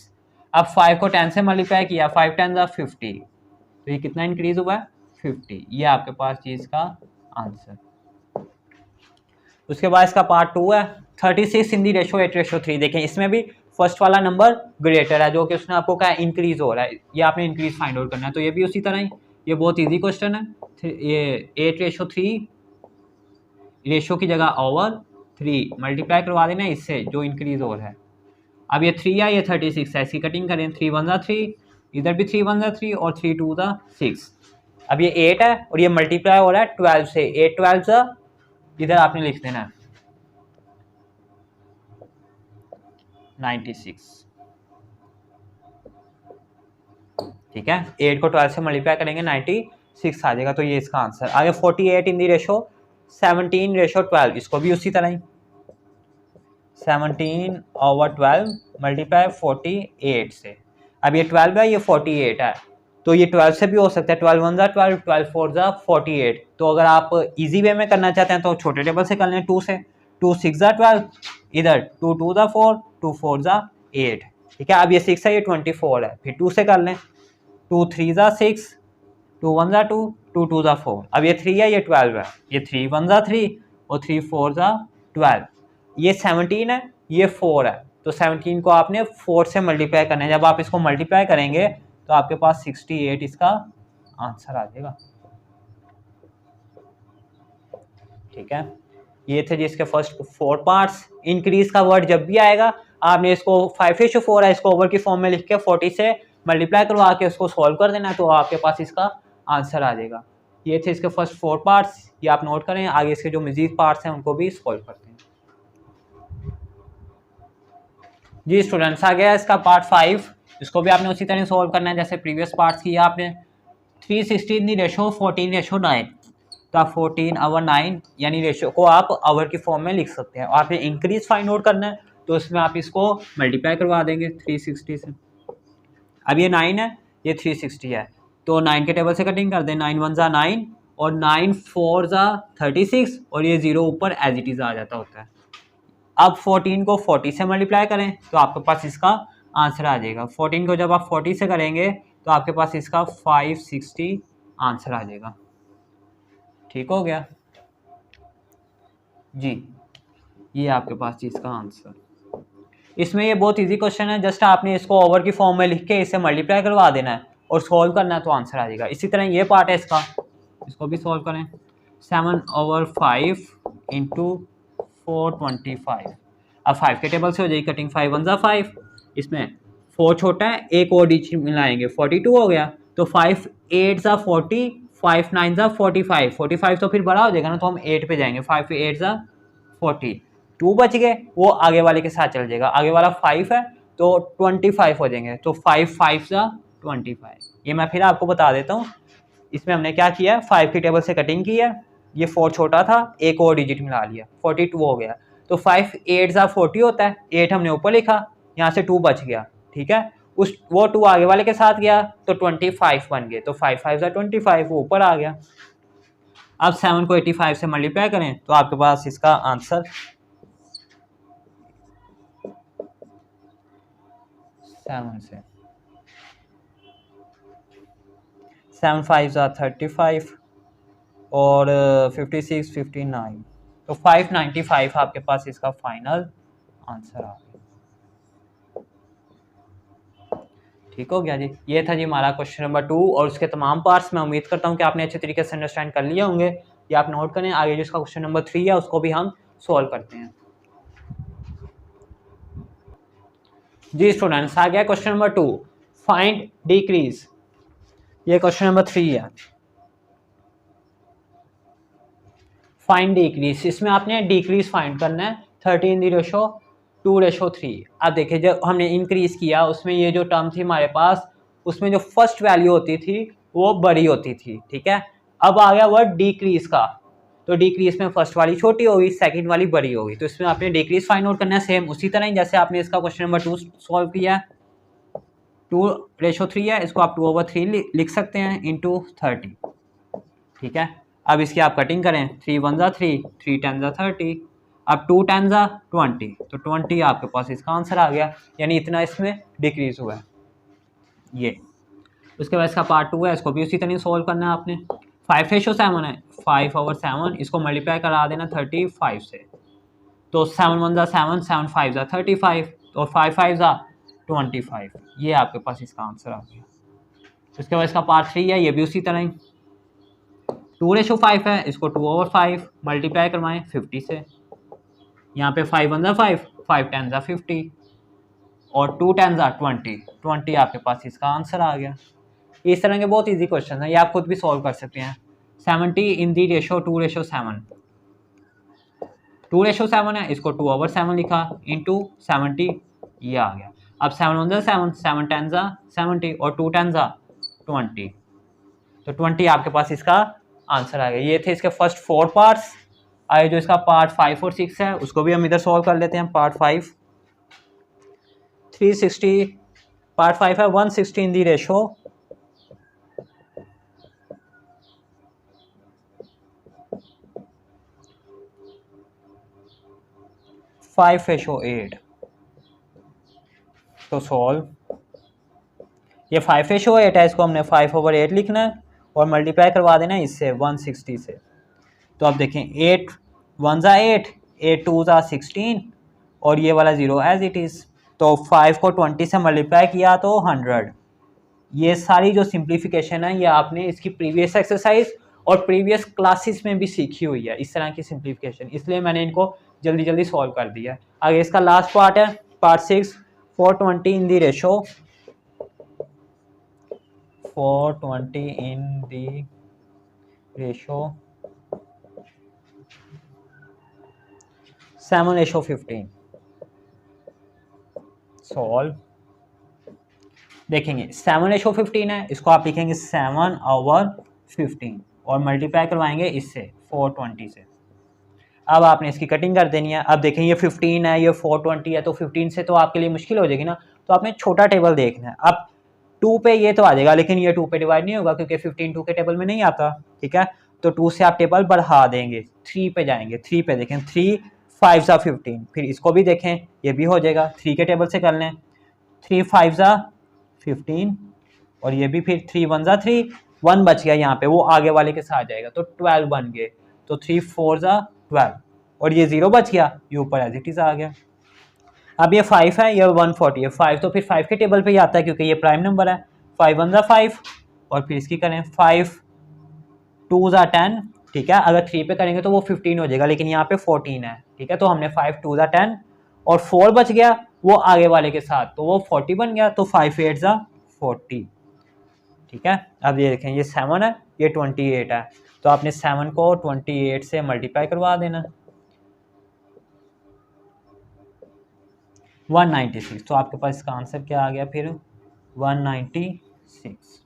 अब 5 को 10 से मल्टीप्लाई किया, 5 10 ज़ा 50, तो ये कितना इंक्रीज हुआ है, 50। ये आपके पास चीज़ का आंसर। उसके बाद इसका पार्ट 2 है 36 इन दी रेशो 8:3। देखें इसमें भी फर्स्ट वाला नंबर ग्रेटर है, जो कि उसने आपको कहा इंक्रीज हो रहा है, ये आपने इंक्रीज फाइंड आउट करना है। तो ये भी उसी तरह ही, ये बहुत इजी क्वेश्चन है। ये 8:3 रेशो की जगह ओवर 3 मल्टीप्लाई करवा देना है इससे जो इंक्रीज हो रहा है। अब ये 3 है, ये 36 है, इसकी कटिंग करें, 3 1 ज़ा 3, इधर भी 3 1 ज़ा 3 और 3 2 ज़ा 6। अब ये 8 है और ये मल्टीप्लाई हो रहा है 12 से, 8 12 ज़ा, इधर आपने लिख देना 96। ठीक है, 8 को 12 से मल्टीप्लाई करेंगे 96 आ जाएगा। तो ये इसका आंसर। आगे 48 इन दी रेशो 17:12, इसको भी उसी तरह ही 17/12 मल्टीप्लाई 48 से। अब ये 12 है, ये 48 है, तो ये 12 से भी हो सकता है, 12 1 ज़ा 12, 12 4 ज़ा 48। तो अगर आप इजी वे में करना चाहते हैं तो छोटे टेबल से कर लें, 2 से, 2 6 ज़ा 12, इधर 2 2 ज़ा 4, 2 4 ज़ा 8। ठीक है, अब ये 6 है, ये 24 है, फिर 2 से कर लें, 2 3 ज़ा 6, 2 1 ज़ा 2, 2 2 ज़ा 4। अब ये 3 है, ये 12 है, ये 3 1 ज़ा 3 और 3 4 ज़ा 12। ये 17 है, ये 4 है, तो 17 को आपने 4 से मल्टीप्लाई करना है। जब आप इसको मल्टीप्लाई करेंगे तो आपके पास 68 इसका आंसर आ जाएगा। ठीक है, ये थे जिसके फर्स्ट 4 पार्ट्स। इंक्रीज का वर्ड जब भी आएगा आपने इसको 5:4 है, इसको ओवर की फॉर्म में लिख के 40 से मल्टीप्लाई करवा के उसको सॉल्व कर देना, तो आपके पास इसका आंसर आ जाएगा। ये थे इसके फर्स्ट 4 पार्ट्स, ये आप नोट करें। आगे इसके जो मजीद पार्ट्स हैं उनको भी सॉल्व करते हैं। जी स्टूडेंट्स, आ गया इसका पार्ट 5, इसको भी आपने उसी तरह सॉल्व करना है जैसे प्रीवियस पार्ट्स किया आपने। 316 दी रेशो 14:9, तो आप 14/9 यानी रेशो को आप आवर की फॉर्म में लिख सकते हैं। और आपने इंक्रीज फाइंड आउट करना है तो इसमें आप इसको मल्टीप्लाई करवा देंगे 360 से। अब ये 9 है, ये 360 है, तो 9 के टेबल से कटिंग कर दें, 9 1 ज़ा 9 और 9 4 ज़ा 36 और ये 0 ऊपर एज इट इज़ आ जाता होता है। अब 14 को 40 से मल्टीप्लाई करें तो आपके पास इसका आंसर आ जाएगा। 14 को जब आप 40 से करेंगे तो आपके पास इसका 560 आंसर आ जाएगा। ठीक हो गया जी, ये आपके पास चीज़ का आंसर। इसमें ये बहुत इजी क्वेश्चन है, जस्ट आपने इसको ओवर की फॉर्म में लिख के इसे मल्टीप्लाई करवा देना है और सॉल्व करना है तो आंसर आ जाएगा। इसी तरह ये पार्ट है इसका, इसको भी सॉल्व करें। 7/5 इंटू 425। अब 5 के टेबल से हो जाएगी कटिंग, 5 1 ज़ा 5, इसमें 4 छोटा है, एक और डिजिट मिलाएंगे, 42 हो गया, तो 5 8 ज़ा 40, 5 9 ज़ा 45, 45 तो फिर बड़ा हो जाएगा ना, तो हम 8 पे जाएंगे, 5 8 ज़ा 40, 2 बच गए, वो आगे वाले के साथ चल जाएगा। आगे वाला 5 है तो 25 हो जाएंगे, तो 5 5 ज़ा 25। ये मैं फिर आपको बता देता हूँ, इसमें हमने क्या किया, 5 की टेबल से कटिंग की है, ये 4 छोटा था, एक और डिजिट मिला लिया, 42 हो गया। तो 5 8 ज़ा 40 होता है, 8 हमने ऊपर लिखा यहाँ से 2 बच गया, ठीक है, उस वो 2 आगे वाले के साथ गया तो 25 बन गए, तो 5 5 25 वो ऊपर आ गया। अब 7 को 85 से मल्टीप्लाई करें तो आपके पास इसका आंसर 7 से 7 5 35 और 56 59, तो 595 आपके पास इसका फाइनल आंसर आ गया। ठीक हो गया जी। ये था जी हमारा क्वेश्चन नंबर 2 और उसके तमाम पार्ट्स। मैं उम्मीद करता हूँ कि आपने अच्छे तरीके से अंडरस्टैंड कर लिए होंगे। ये आप नोट करें। आगे जो इसका क्वेश्चन नंबर 3 है उसको भी हम सॉल्व करते हैं। जी स्टूडेंट्स, आ गया क्वेश्चन नंबर 2, फाइंड डिक्रीज। ये क्वेश्चन नंबर 3 है, फाइंड डिक्रीज। इसमें आपने डिक्रीज फाइंड करना है 13:2:3। अब देखिए जब हमने इंक्रीज किया उसमें ये जो टर्म थी हमारे पास, उसमें जो फर्स्ट वैल्यू होती थी वो बड़ी होती थी, ठीक है। अब आ गया वर्ड डिक्रीज का, तो डिक्रीज में फर्स्ट वाली छोटी होगी, सेकंड वाली बड़ी होगी, तो इसमें आपने डिक्रीज फाइंड आउट करना है। सेम उसी तरह ही जैसे आपने इसका क्वेश्चन नंबर 2 सॉल्व किया है। 2:3 है, इसको आप 2/3 लिख सकते हैं इंटू 30, ठीक है। अब इसकी आप कटिंग करें, 3 1 जा 3, 3 10 जा 30, अब 2 10 जा 20, तो 20 आपके पास इसका आंसर आ गया, यानी इतना इसमें डिक्रीज हुआ है ये। उसके बाद इसका पार्ट 2 है, इसको भी उसी तरह सॉल्व करना है आपने। 5:7 है, 5/7 इसको मल्टीप्लाई करा देना 35 से, तो 7 1 जा 7, 7 5 जा 35, तो 5 5 जा 25, ये आपके पास इसका आंसर आ गया। उसके बाद इसका पार्ट 3 है, ये भी उसी तरह ही 2:5 है, इसको 2/5 मल्टीप्लाई करवाएं 50 से, यहाँ पे 5 1 जा 5, 5 10 जा 50 और 2 10 जा 20 आपके पास इसका आंसर आ गया। इस तरह के बहुत इजी क्वेश्चन है, ये आप खुद भी सॉल्व कर सकते हैं। 70 इन दी रेशो 2:7, 2:7 है, इसको 2/7 लिखा इंटू 70, ये आ गया। अब 7 1 जा 7, 7 10 जा 70 और 2 10 जा 20, तो 20 आपके पास इसका आंसर आ गया। ये थे इसके फर्स्ट 4 पार्ट्स। आगे जो इसका पार्ट 5 और 6 है उसको भी हम इधर सॉल्व कर लेते हैं। पार्ट 5 360, पार्ट 5 है 160 इन दी रेशो 5:8, तो सॉल्व। ये 5:8 है, इसको हमने 5/8 लिखना है और मल्टीप्लाई करवा देना है इससे 160 से। तो अब देखें 8 1 जा 8, 8 2 जा 16 और ये वाला 0 एज इट इज़। तो 5 को 20 से मल्टीप्लाई किया तो 100। ये सारी जो सिंप्लीफिकेशन है ये आपने इसकी प्रीवियस एक्सरसाइज और प्रीवियस क्लासेस में भी सीखी हुई है, इस तरह की सिंप्लीफिकेशन, इसलिए मैंने इनको जल्दी जल्दी सॉल्व कर दिया है। आगे इसका लास्ट पार्ट है पार्ट 6, 420 इन दी रेशो 420 इन दी रेशो 7:15, सॉल्व। देखेंगे 7:15 है, इसको आप लिखेंगे 7/15 और मल्टीप्लाई करवाएंगे इससे 420 से। अब आपने इसकी कटिंग कर देनी है। अब देखें ये 15 है, ये 420 है, तो 15 से तो आपके लिए मुश्किल हो जाएगी ना, तो आपने छोटा टेबल देखना है। अब 2 पे ये तो आ जाएगा, लेकिन ये 2 पे डिवाइड नहीं होगा क्योंकि 15 2 के टेबल में नहीं आता, ठीक है। तो 2 से आप टेबल बढ़ा देंगे, 3 पे जाएंगे, 3 पे देखें 3 5 जा 15, फिर इसको भी देखें ये भी हो जाएगा, 3 के टेबल से कर लें, 3 5 जा 15 और ये भी फिर 3 1 जा 3, 1 बच गया यहाँ पे, वो आगे वाले के साथ जाएगा, तो 12 बन गए, तो 3 4 जा 12 और ये 0 बच गया, ये ऊपर एज इट इज आ गया। अब ये 5 है, ये 140 है, 5 तो फिर 5 के टेबल पे ही आता है क्योंकि ये प्राइम नंबर है, 5 1 जा 5 और फिर इसकी करें 5 2 जा 10, ठीक है। अगर 3 पे करेंगे तो वो 15 हो जाएगा, लेकिन यहाँ पे 14 है, ठीक है। तो हमने 5 2 जा 10 और 4 बच गया वो आगे वाले के साथ, तो वो 40 बन गया, तो 5 8 जा 40, ठीक है। अब ये देखें ये 7 है, ये 28 है, तो आपने 7 को 28 से मल्टीप्लाई करवा देना 196, तो आपके पास इसका आंसर क्या आ गया फिर 196,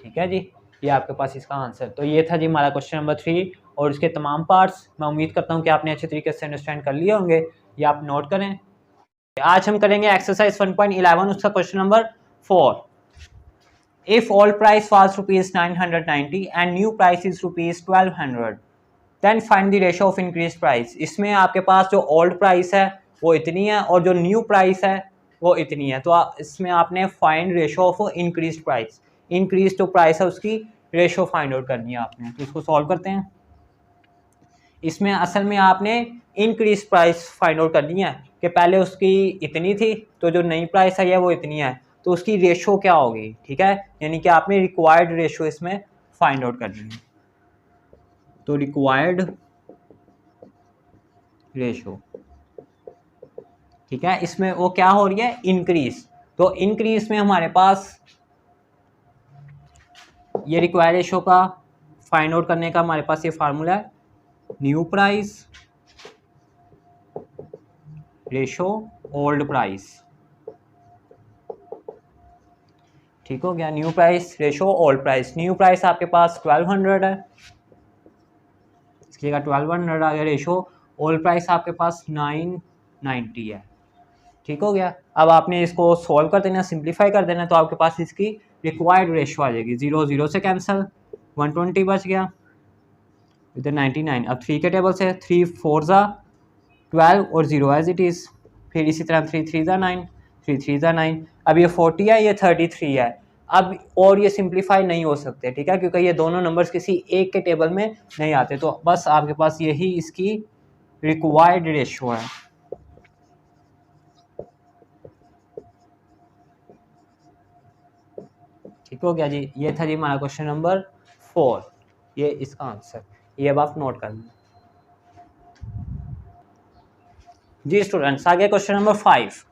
ठीक है जी। ये आपके पास इसका आंसर। तो ये था जी हमारा क्वेश्चन नंबर 3 और इसके तमाम पार्ट्स। मैं उम्मीद करता हूँ कि आपने अच्छे तरीके से अंडरस्टैंड कर लिए होंगे। ये आप नोट करें। आज हम करेंगे एक्सरसाइज 1.11 उसका question number 4। If old price was ₹990 and new price is ₹1200 then find the ratio of increase price. इसमें आपके पास जो ओल्ड प्राइस है वो इतनी है और जो न्यू प्राइस है वो इतनी है, तो इसमें आपने find ratio of increase price, increase जो प्राइस है उसकी रेशियो फाइंड आउट करनी है आपने। तो इसको सॉल्व करते हैं। इसमें असल में आपने इंक्रीज प्राइस फाइंड आउट करनी है कि पहले उसकी इतनी थी तो जो नई प्राइस आई है वो इतनी है, तो उसकी रेशो क्या होगी, ठीक है, यानी कि आपने रिक्वायर्ड रेशो इसमें फाइंड आउट करनी है। तो रिक्वायर्ड रेशो, ठीक है, इसमें वो क्या हो रही है, इंक्रीज। तो इंक्रीज में हमारे पास ये रिक्वायर्ड रेशो का फाइंड आउट करने का हमारे पास ये फार्मूला है, new price ratio old price. ठीक हो गया, new price ratio old price. New price आपके पास 1200 है, इसकी जगह 1200 आ गया। रेशो ओल्ड प्राइस आपके पास 990 है। ठीक हो गया। अब आपने इसको सॉल्व कर देना, सिंप्लीफाई कर देना, तो आपके पास इसकी रिक्वायर्ड रेशो आ जाएगी। 0 0 से कैंसिल, 120 बच गया, इधर 99। अब 3 के टेबल से 3 4 ज़ा 12 और 0 एज इट इज़। फिर इसी तरह 3 3 ज़ा 9, 3 3 ज़ा 9। अब ये 40 है, ये 33 है। अब और ये सिंप्लीफाई नहीं हो सकते, ठीक है, क्योंकि ये दोनों नंबर्स किसी एक के टेबल में नहीं आते। तो बस आपके पास यही इसकी रिक्वायर्ड रेशो है। ठीक हो गया जी, ये था जी हमारा क्वेश्चन नंबर 4, ये इसका आंसर। ये अब आप नोट कर लें जी स्टूडेंट्स। आगे question number 5।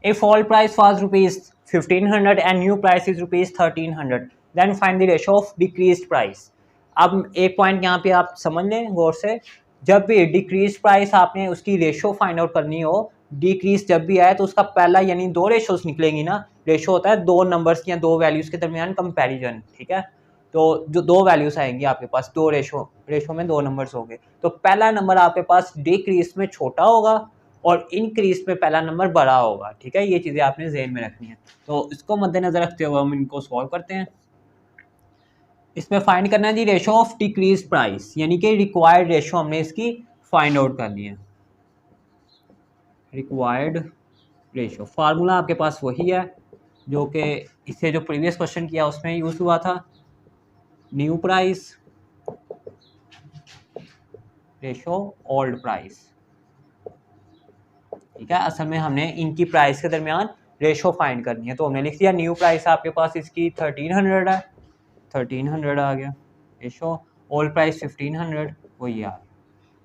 If all price was ₹1500 and new price is ₹1300 then find the ratio of decreased price. अब एक पॉइंट यहाँ पे आप समझ लें गौर से, जब भी डिक्रीज प्राइस आपने उसकी रेशो फाइंड आउट करनी हो, डिक्रीज जब भी आए तो उसका पहला यानी दो रेशोज निकलेंगी ना। रेशो होता है दो नंबर्स या दो वैल्यूज के दरमियान कंपैरिजन, ठीक है। तो जो दो वैल्यूज आएंगी आपके पास, दो रेशो में दो नंबर्स होंगे, तो पहला नंबर आपके पास डिक्रीज में छोटा होगा और इंक्रीज में पहला नंबर बड़ा होगा, ठीक है। ये चीज़ें आपने ज़हन में रखनी है। तो इसको मद्देनजर रखते हुए हम इनको सॉल्व करते हैं। इसमें फाइंड करना है जी रेशो ऑफ डिक्रीज प्राइस, यानी कि रिक्वायर्ड रेशो हमने इसकी फाइंड आउट करनी है। रिक्वायर्ड रेशो फार्मूला आपके पास वही है जो कि इससे जो प्रीवियस क्वेश्चन किया उसमें यूज हुआ था, new price ratio old price, ठीक है। असल में हमने इनकी प्राइस के दरमियान रेशो फाइंड करनी है, तो हमने लिख दिया न्यू प्राइस आपके पास इसकी 1300 है, 1300 आ गया। रेशो ओल्ड प्राइस 1500, वही आ गया।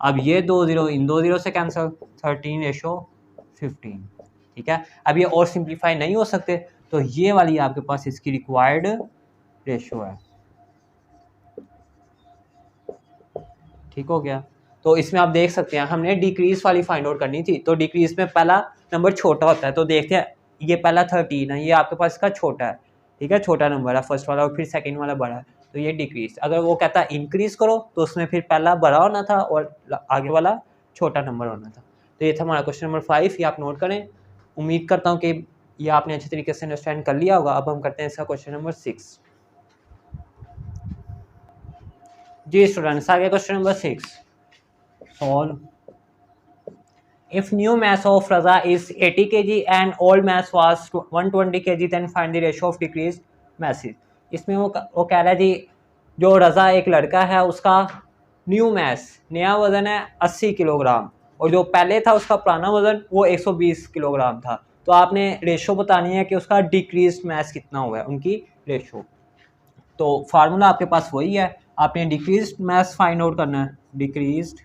अब ये 2 0 इन 2 0 से कैंसिल, 13 रेशो 15, ठीक है। अब ये और सिंप्लीफाई नहीं हो सकते, तो ये वाली आपके पास इसकी रिक्वायर्ड रेशो है। ठीक हो गया। तो इसमें आप देख सकते हैं हमने डिक्रीज वाली फाइंड आउट करनी थी, तो डिक्रीज में पहला नंबर छोटा होता है। तो देखते हैं, ये पहला 13 है, ये आपके पास इसका छोटा है, ठीक है, छोटा नंबर है फर्स्ट वाला, और फिर सेकंड वाला बड़ा है, तो ये डिक्रीज। अगर वो कहता है इंक्रीज करो तो उसमें फिर पहला बड़ा होना था और आगे वाला छोटा नंबर होना था। तो ये था हमारा क्वेश्चन नंबर 5, ये आप नोट करें। उम्मीद करता हूँ कि ये आपने अच्छे तरीके से अंडरस्टैंड कर लिया होगा। अब हम करते हैं इसका क्वेश्चन नंबर 6 जी स्टूडेंट्स। आगे question number 6, solve. If new mass of Raza is 80 kg and old mass was 120 kg, then find the ratio of decreased masses. इसमें वो कह रहा है जी, जो रज़ा एक लड़का है उसका न्यू मैस, नया वज़न है 80 किलोग्राम, और जो पहले था उसका पुराना वज़न वो 120 किलोग्राम था। तो आपने रेशो बतानी है कि उसका डिक्रीज मैस कितना हुआ है, उनकी रेशो। तो फार्मूला आपके पास वही है, आपने डिक्रीज मैस फाइंड आउट करना है, डिक्रीज्ड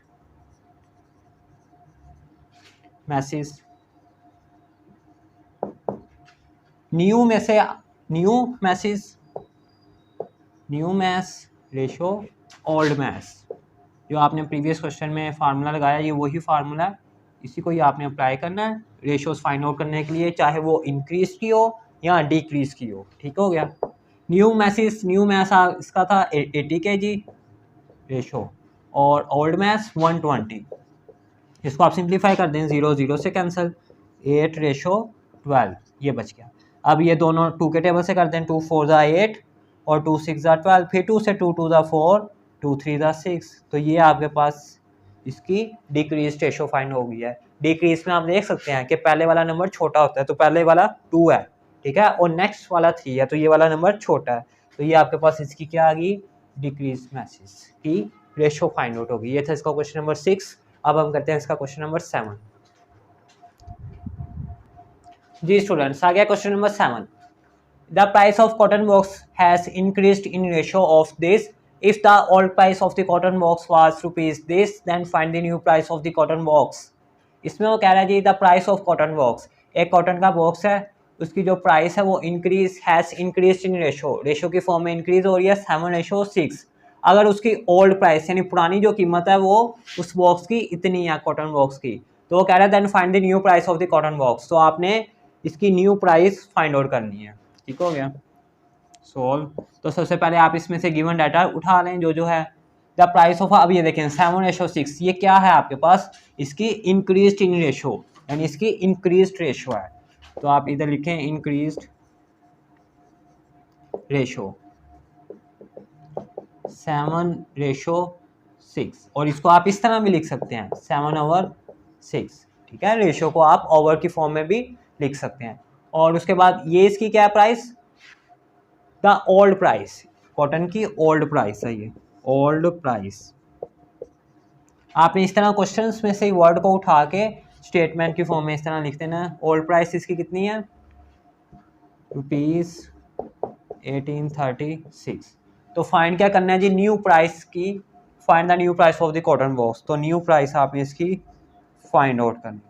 मैसेज। न्यू में से new message, new mass ratio old mass, जो आपने प्रीवियस क्वेश्चन में फार्मूला लगाया, ये वही फार्मूला है, इसी को ही आपने अप्लाई करना है रेशोज फाइंड आउट करने के लिए, चाहे वो इंक्रीज की हो या डिक्रीज की हो। ठीक हो गया। न्यू मैसेज, न्यू मैस इसका था 80 kg रेशो, और ओल्ड मैस 120। इसको आप सिंप्लीफाई कर दें, 0 0 से कैंसिल, 8:12 ये बच गया। अब ये दोनों 2 के टेबल से करते हैं, 2 4 ज़ा 8 और 2 6 ज़ा 12, फिर 2 से 2 2 ज़ा 4, 2 3 ज़ा 6। तो ये आपके पास इसकी डिक्रीज रेशो फाइंड हो गई है। डिक्रीज में आप देख सकते हैं कि पहले वाला नंबर छोटा होता है, तो पहले वाला 2 है, ठीक है, और नेक्स्ट वाला 3 है, तो ये वाला नंबर छोटा है। तो ये आपके पास इसकी क्या आ गई, डिक्रीज मैसेज की रेशो फाइंड आउट होगी। ये था इसका क्वेश्चन नंबर 6। अब हम करते हैं इसका क्वेश्चन नंबर 7। जी स्टूडेंट्स, आ गया question number 7। The price of cotton box has increased in ratio of this. If the old price of the cotton box was rupees this, then find the new price of the cotton box. इसमें वो कह रहा है जी the price of cotton box, एक cotton का box है, उसकी जो प्राइस है वो increase has increase in ratio, ratio की फॉर्म में इंक्रीज हो रही है 7:6। अगर उसकी ओल्ड प्राइस यानी पुरानी जो कीमत है वो उस बॉक्स की इतनी है, कॉटन बॉक्स की, तो वो कह रहा है then find the new price of the cotton box. तो आपने इसकी न्यू प्राइस फाइंड आउट करनी है। ठीक हो गया, सॉल्व। तो सबसे पहले आप इसमें से गिवन डाटा उठा लें जो है। द प्राइस ऑफ, अब ये देखें 7:6, ये क्या है आपके पास, इसकी इंक्रीज इन रेशो, यानी इसकी इंक्रीज रेशो है। तो आप इधर लिखें इंक्रीज रेशो 7:6, और इसको आप इस तरह भी लिख सकते हैं 7/6, ठीक है। रेशो को आप ओवर की फॉर्म में भी लिख सकते हैं। और उसके बाद ये इसकी क्या price, the old price, cotton की ओल्ड प्राइस है ये, ओल्ड प्राइस। आपने इस तरह क्वेश्चंस में से वर्ड को उठा के स्टेटमेंट की फॉर्म में इस तरह लिख देना, ओल्ड प्राइस इसकी कितनी है, ₹1836। तो फाइंड क्या करना है जी, न्यू प्राइस की, find the new price of the cotton box. तो न्यू प्राइस आपने इसकी फाइंड आउट करनी है।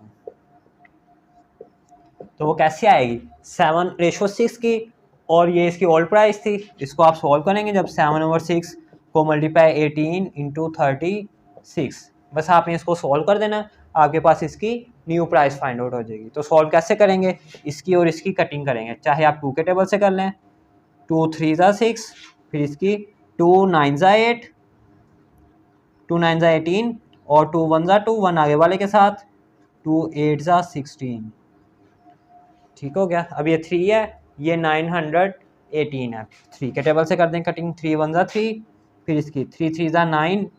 तो वो कैसे आएगी, 7:6 की, और ये इसकी ओल्ड प्राइस थी। इसको आप सॉल्व करेंगे जब 7/6 को मल्टीप्लाई 18 × 36, बस आपने इसको सॉल्व कर देना, आपके पास इसकी न्यू प्राइस फाइंड आउट हो जाएगी। तो सॉल्व कैसे करेंगे, इसकी और इसकी कटिंग करेंगे, चाहे आप 2 के टेबल से कर लें, 2 3 ज़ा 6, फिर इसकी 2 9 ज़ा 8, 2 9 ज़ा 18, और 2 1 ज़ा 2, 1 आगे वाले के साथ, 2 8 ज़ा 16। ठीक हो गया। अब ये 3 है, ये 918 है। 3 के टेबल से कर दें कटिंग, 3 1 ज़ा 3, फिर इसकी 3 3 ज़ा 9,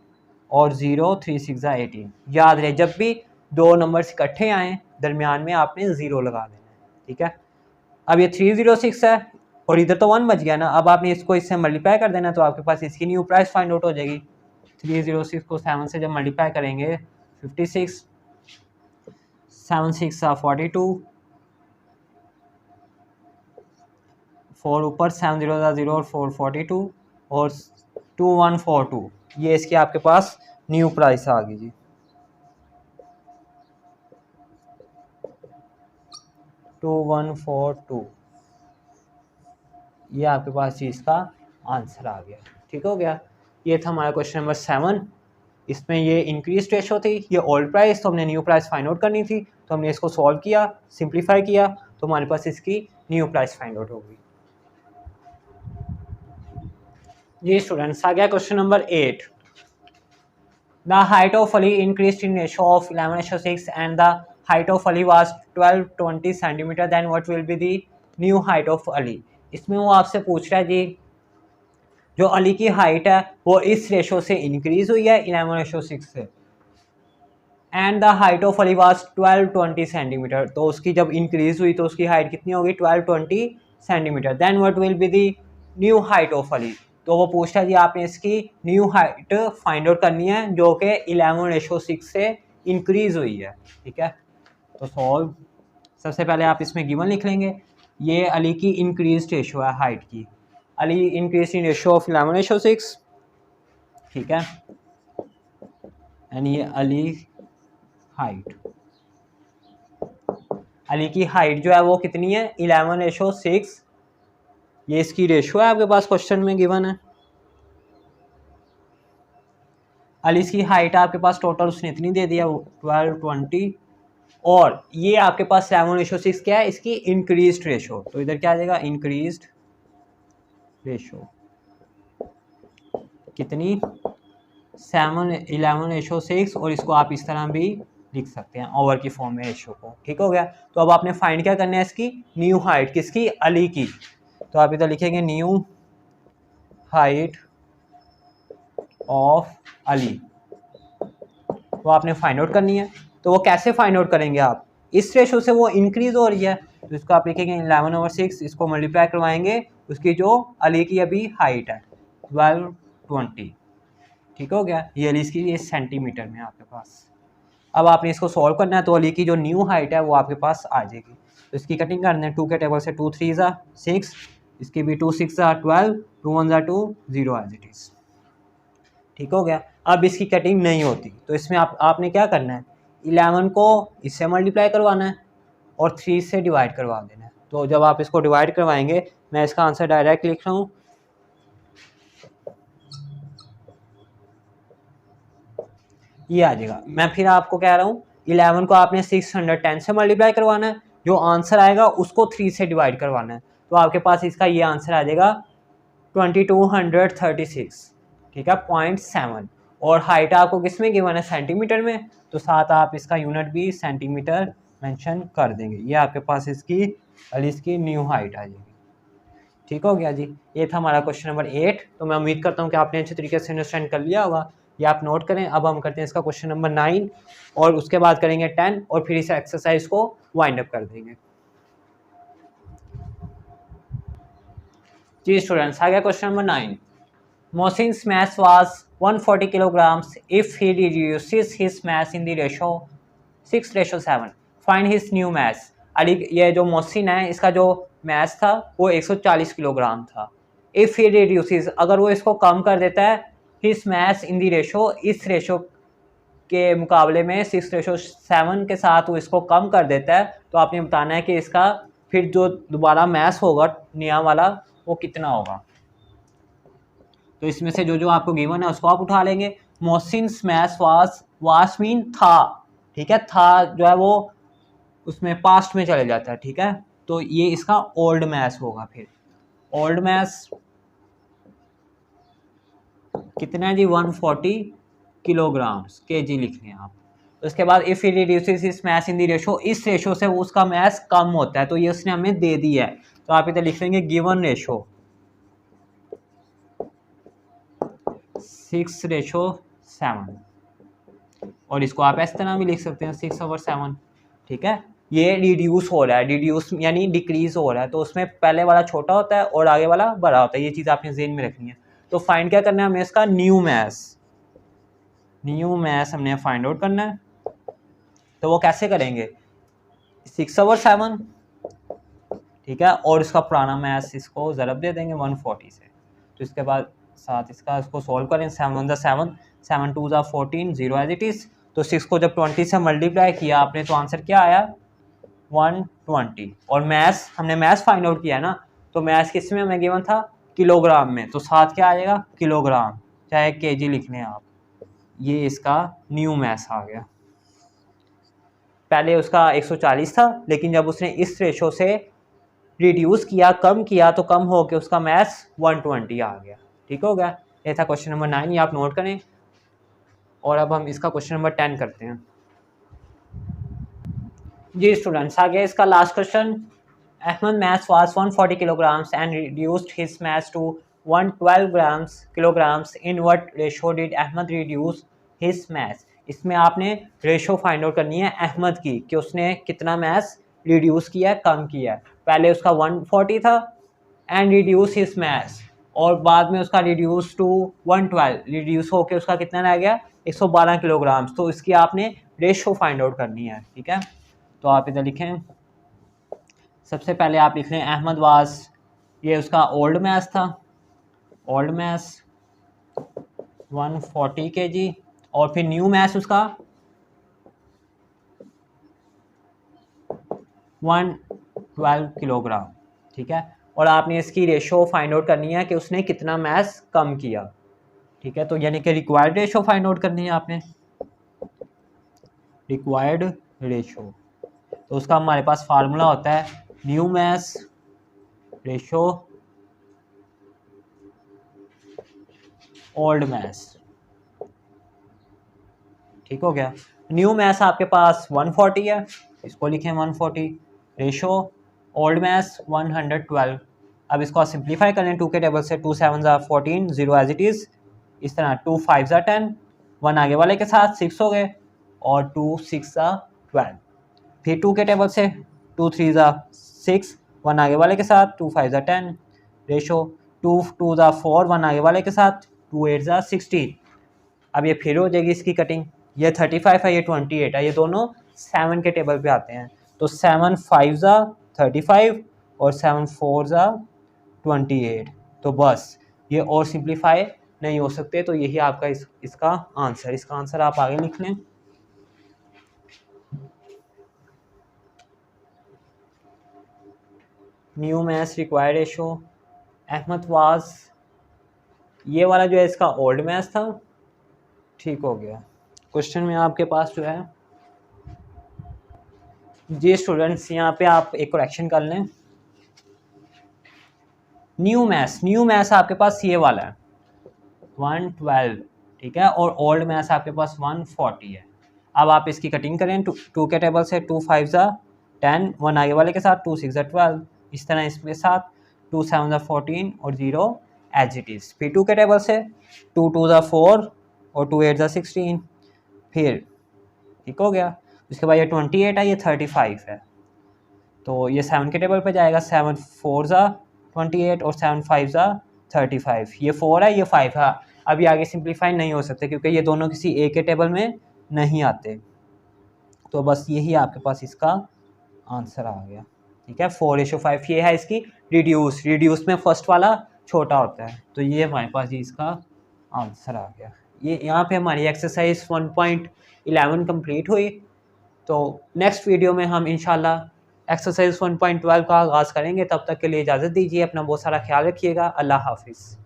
और 0 3 6 ज़ा 18। याद रहे जब भी दो नंबर्स इकट्ठे आए दरमियान में आपने 0 लगा देना है, ठीक है। अब ये 306 है, और इधर तो 1 बच गया ना, अब आपने इसको इससे मल्टीप्लाई कर देना, तो आपके पास इसकी न्यू प्राइस फाइंड आउट हो जाएगी। 306 को 7 से जब मल्टीप्लाई करेंगे 56, 7 6 42, 4 ऊपर, 7 0 0 और 4 42, और 2142, ये इसकी आपके पास न्यू प्राइस आ गई जी, 2142, ये आपके पास चीज़ का आंसर आ गया। ठीक हो गया, ये था हमारा क्वेश्चन नंबर 7। इसमें ये इंक्रीज रेशो थी, ये ओल्ड प्राइस, तो हमने न्यू प्राइस फाइंड आउट करनी थी, तो हमने इसको सॉल्व किया, सिंप्लीफाई किया, तो हमारे पास इसकी न्यू प्राइस फाइंड आउट होगी। जी स्टूडेंट्स, आ गया question number 8। The height of Ali increase in ratio of 11:6 and the height of Ali was 1220 centimetre, then what will be the new height of Ali. इसमें वो आपसे पूछ रहा है जी जो अली की हाइट है वो इस रेशो से इंक्रीज हुई है 11:6 से, and the height of Ali was 1220 centimetre, तो उसकी जब इंक्रीज हुई तो उसकी हाइट कितनी होगी 1220 centimetre, then what will be the new height of Ali. तो वो पूछता है जी आपने इसकी न्यू हाइट फाइंड आउट करनी है जो कि 11:6 से इंक्रीज हुई है, ठीक है। तो सॉल्व, सबसे पहले आप इसमें गिवन लिख लेंगे, ये अली की इंक्रीज रेशो है हाइट की, Ali increase in ratio of 11:6, ठीक है, एंड ये अली हाइट, अली की हाइट जो है वो कितनी है 11:6, ये इसकी रेशो है आपके पास क्वेश्चन में गिवन है। अली की हाइट आपके पास टोटल उसने इतनी दे दिया 1220, और ये आपके पास 7:6 क्या है इसकी इंक्रीज्ड रेशो, तो इधर क्या आ जाएगा इंक्रीज्ड रेशो कितनी 11:6, और इसको आप इस तरह भी लिख सकते हैं ओवर की फॉर्म में रेशो को। ठीक हो गया। तो अब आपने फाइंड क्या करना है इसकी न्यू हाइट, किसकी, अली की। तो आप इधर लिखेंगे न्यू हाइट ऑफ अली, वो आपने फाइंड आउट करनी है। तो वो कैसे फाइंड आउट करेंगे आप, इस रेशो से वो इंक्रीज हो रही है तो इसको आप लिखेंगे 11/6, इसको मल्टीप्लाई करवाएंगे उसकी जो अली की अभी हाइट है 1220। ठीक हो गया। ये अली इसकी, ये सेंटीमीटर में आपके पास। अब आपने इसको सॉल्व करना है तो अली की जो न्यू हाइट है वो आपके पास आ जाएगी। तो इसकी कटिंग करना है 2 के टेबल से, 2 3 6, इसकी भी 2 6 12, 2 1 2 0 एज इट इज़। ठीक हो गया। अब इसकी कटिंग नहीं होती तो इसमें आपने क्या करना है, 11 को इससे मल्टीप्लाई करवाना है और 3 से डिवाइड करवा देना है। तो जब आप इसको डिवाइड करवाएंगे, मैं इसका आंसर डायरेक्ट लिख रहा हूँ, ये आ जाएगा। मैं फिर आपको कह रहा हूँ 11 को आपने 610 से मल्टीप्लाई करवाना है, जो आंसर आएगा उसको 3 से डिवाइड करवाना है। तो आपके पास इसका ये आंसर आ जाएगा 2236। ठीक है, 0.7। और हाइट आपको किस में गिवन है, सेंटीमीटर में, तो साथ आप इसका यूनिट भी सेंटीमीटर मेंशन कर देंगे। ये आपके पास इसकी इसकी न्यू हाइट आ जाएगी। ठीक हो गया जी। ये था हमारा क्वेश्चन नंबर 8। तो मैं उम्मीद करता हूँ कि आपने अच्छे तरीके से अंडरस्टैंड कर लिया होगा। ये आप नोट करें। अब हम करते हैं इसका क्वेश्चन नंबर 9 और उसके बाद करेंगे 10 और फिर इस एक्सरसाइज को वाइंड अप कर देंगे। जी स्टूडेंट्स, आ गया question number 9। Mohsin's mass was 140 kilograms if he reduces his mass in the ratio 6:7. Find his new mass. Ali, ये जो मोहसिन है इसका जो मैस था वो 140 किलोग्राम था। इफ़ ही रिड्यूसेस, अगर वो इसको कम कर देता है, हिज मैस इन दी रेशो, इस रेशो के मुकाबले में 6:7 के साथ वो इसको कम कर देता है, तो आपने बताना है कि इसका फिर जो दोबारा मैस होगा नया वाला वो कितना होगा। तो इसमें से जो जो आपको गिवन है उसको आप उठा लेंगे। मोहसिन स्मैश वास मीन था। ठीक है, था जो है वो उसमें पास्ट में चले जाता है। ठीक है, तो ये इसका ओल्ड मैस होगा। फिर ओल्ड मैस कितना है जी, 140 किलोग्राम्स, केजी लिखने हैं आप। तो उसके बाद if he reduces his mass in the ratio, इस रेशो से उसका मैस कम होता है, तो ये उसने हमें दे दिया है। तो आप इधर लिख लेंगे गिवन रेशो 6:7, और इसको आप इस तरह भी लिख सकते हैं 6/7। ठीक है, ये रिड्यूस हो रहा है, रिड्यूस यानी डिक्रीज हो रहा है, तो उसमें पहले वाला छोटा होता है और आगे वाला बड़ा होता है। ये चीज़ आपने ज़हन में रखनी है। तो फाइंड क्या करना है हमें, इसका न्यू मैस हमने फाइंड आउट करना है। तो वो कैसे करेंगे, 6/7, ठीक है, और इसका पुराना मैस इसको ज़रब दे देंगे 140 से। तो इसके बाद साथ इसको सोल्व करें, 7 1 7, 7 2 14, 0 एज इट इज़। तो 6 को जब 20 से मल्टीप्लाई किया आपने तो आंसर क्या आया, 120। और मैस, हमने मैस फाइंड आउट किया है ना, तो मैस किस में हमें गिवन था, किलोग्राम में, तो साथ क्या आ जाएगा, किलोग्राम, चाहे केजी लिख लें आप। ये इसका न्यू मैस आ गया। पहले उसका 140 था, लेकिन जब उसने इस रेशो से रिड्यूस किया, कम किया, तो कम हो के उसका मैस 120 आ गया। ठीक हो गया। ये था क्वेश्चन नंबर 9, ये आप नोट करें। और अब हम इसका क्वेश्चन नंबर 10 करते हैं। जी स्टूडेंट्स, आ गया इसका last question. Ahmad mass was 140 kilograms and reduced his mass to 112 kilograms. In what ratio did Ahmed reduce his mass? इसमें आपने रेशो फाइंड आउट करनी है अहमद की, कि उसने कितना मैस रिड्यूस किया है, कम किया है। पहले उसका 140 था एंड रिड्यूस हिज मैस, और बाद में उसका रिड्यूस टू 112, रिड्यूस होके उसका कितना रह गया, 112 किलोग्राम्स। तो इसकी आपने रेशो फाइंड आउट करनी है। ठीक है, तो आप इधर लिखें, सबसे पहले आप लिख लें अहमद वास, ये उसका ओल्ड मैस था, ओल्ड मैस 140 kg, और फिर न्यू मैस उसका 112 किलोग्राम। ठीक है, और आपने इसकी रेशो फाइंड आउट करनी है कि उसने कितना मैस कम किया। ठीक है, तो यानी कि रिक्वायर्ड रेशो फाइंड आउट करनी है आपने, रिक्वायर्ड रेशो। तो उसका हमारे पास फार्मूला होता है new mass ratio old mass. ठीक हो गया। न्यू मैथ्स आपके पास 140 है, इसको लिखें 140, रेशो ओल्ड मैथ्स 112। अब इसको सिंप्लीफाई करें 2 के टेबल से, 2 7 14, 0 एज इट इज़, इस तरह 2 5 10, 1 आगे वाले के साथ 6 हो गए और 2 6 12। फिर 2 के टेबल से 2 3 6, 1 आगे वाले के साथ, 2 5 10, रेशो 2 2 4, 1 आगे वाले के साथ, 2 8 16। अब ये फिर हो जाएगी इसकी कटिंग, ये 35 है, ये 28 है, ये दोनों 7 के टेबल पे आते हैं। तो 7 5 35 और 7 4 28। तो बस ये और सिंप्लीफाई नहीं हो सकते, तो यही आपका इसका आंसर आप आगे लिख लें। New maths required ratio Ahmad was, ये वाला जो है इसका ओल्ड मैथ्स था, ठीक हो गया। क्वेश्चन में आपके पास जो है जी स्टूडेंट्स, यहाँ पे आप एक करेक्शन कर लें। न्यू मैथ्स आपके पास ये वाला है 112, ठीक है, और ओल्ड मैथ्स आपके पास 140 है। अब आप इसकी कटिंग करें 2 के टेबल से, 2 5 10, 1 आगे वाले के साथ, 2 6 12, इस तरह इसके साथ 2 7 14 और 0 एज इट इज़। फिर 2 के टेबल से 2 2 4 और 2 8 16, फिर ठीक हो गया। उसके बाद ये 28 है, ये 35 है, तो ये 7 के टेबल पे जाएगा, 7 4 28 और 7 5 35, ये 4 है, ये 5 है। अब ये आगे सिंप्लीफाई नहीं हो सकते क्योंकि ये दोनों किसी एक के टेबल में नहीं आते। तो बस यही आपके पास इसका आंसर आ गया, ठीक है। 4:5 ये है इसकी रिड्यूस में फर्स्ट वाला छोटा होता है, तो ये हमारे पास ये इसका आंसर आ गया। ये यहाँ पे हमारी एक्सरसाइज 1.11 कंप्लीट हुई। तो नेक्स्ट वीडियो में हम इंशाल्लाह एक्सरसाइज 1.12 का आगाज़ करेंगे। तब तक के लिए इजाज़त दीजिए, अपना बहुत सारा ख्याल रखिएगा। अल्लाह हाफिज़।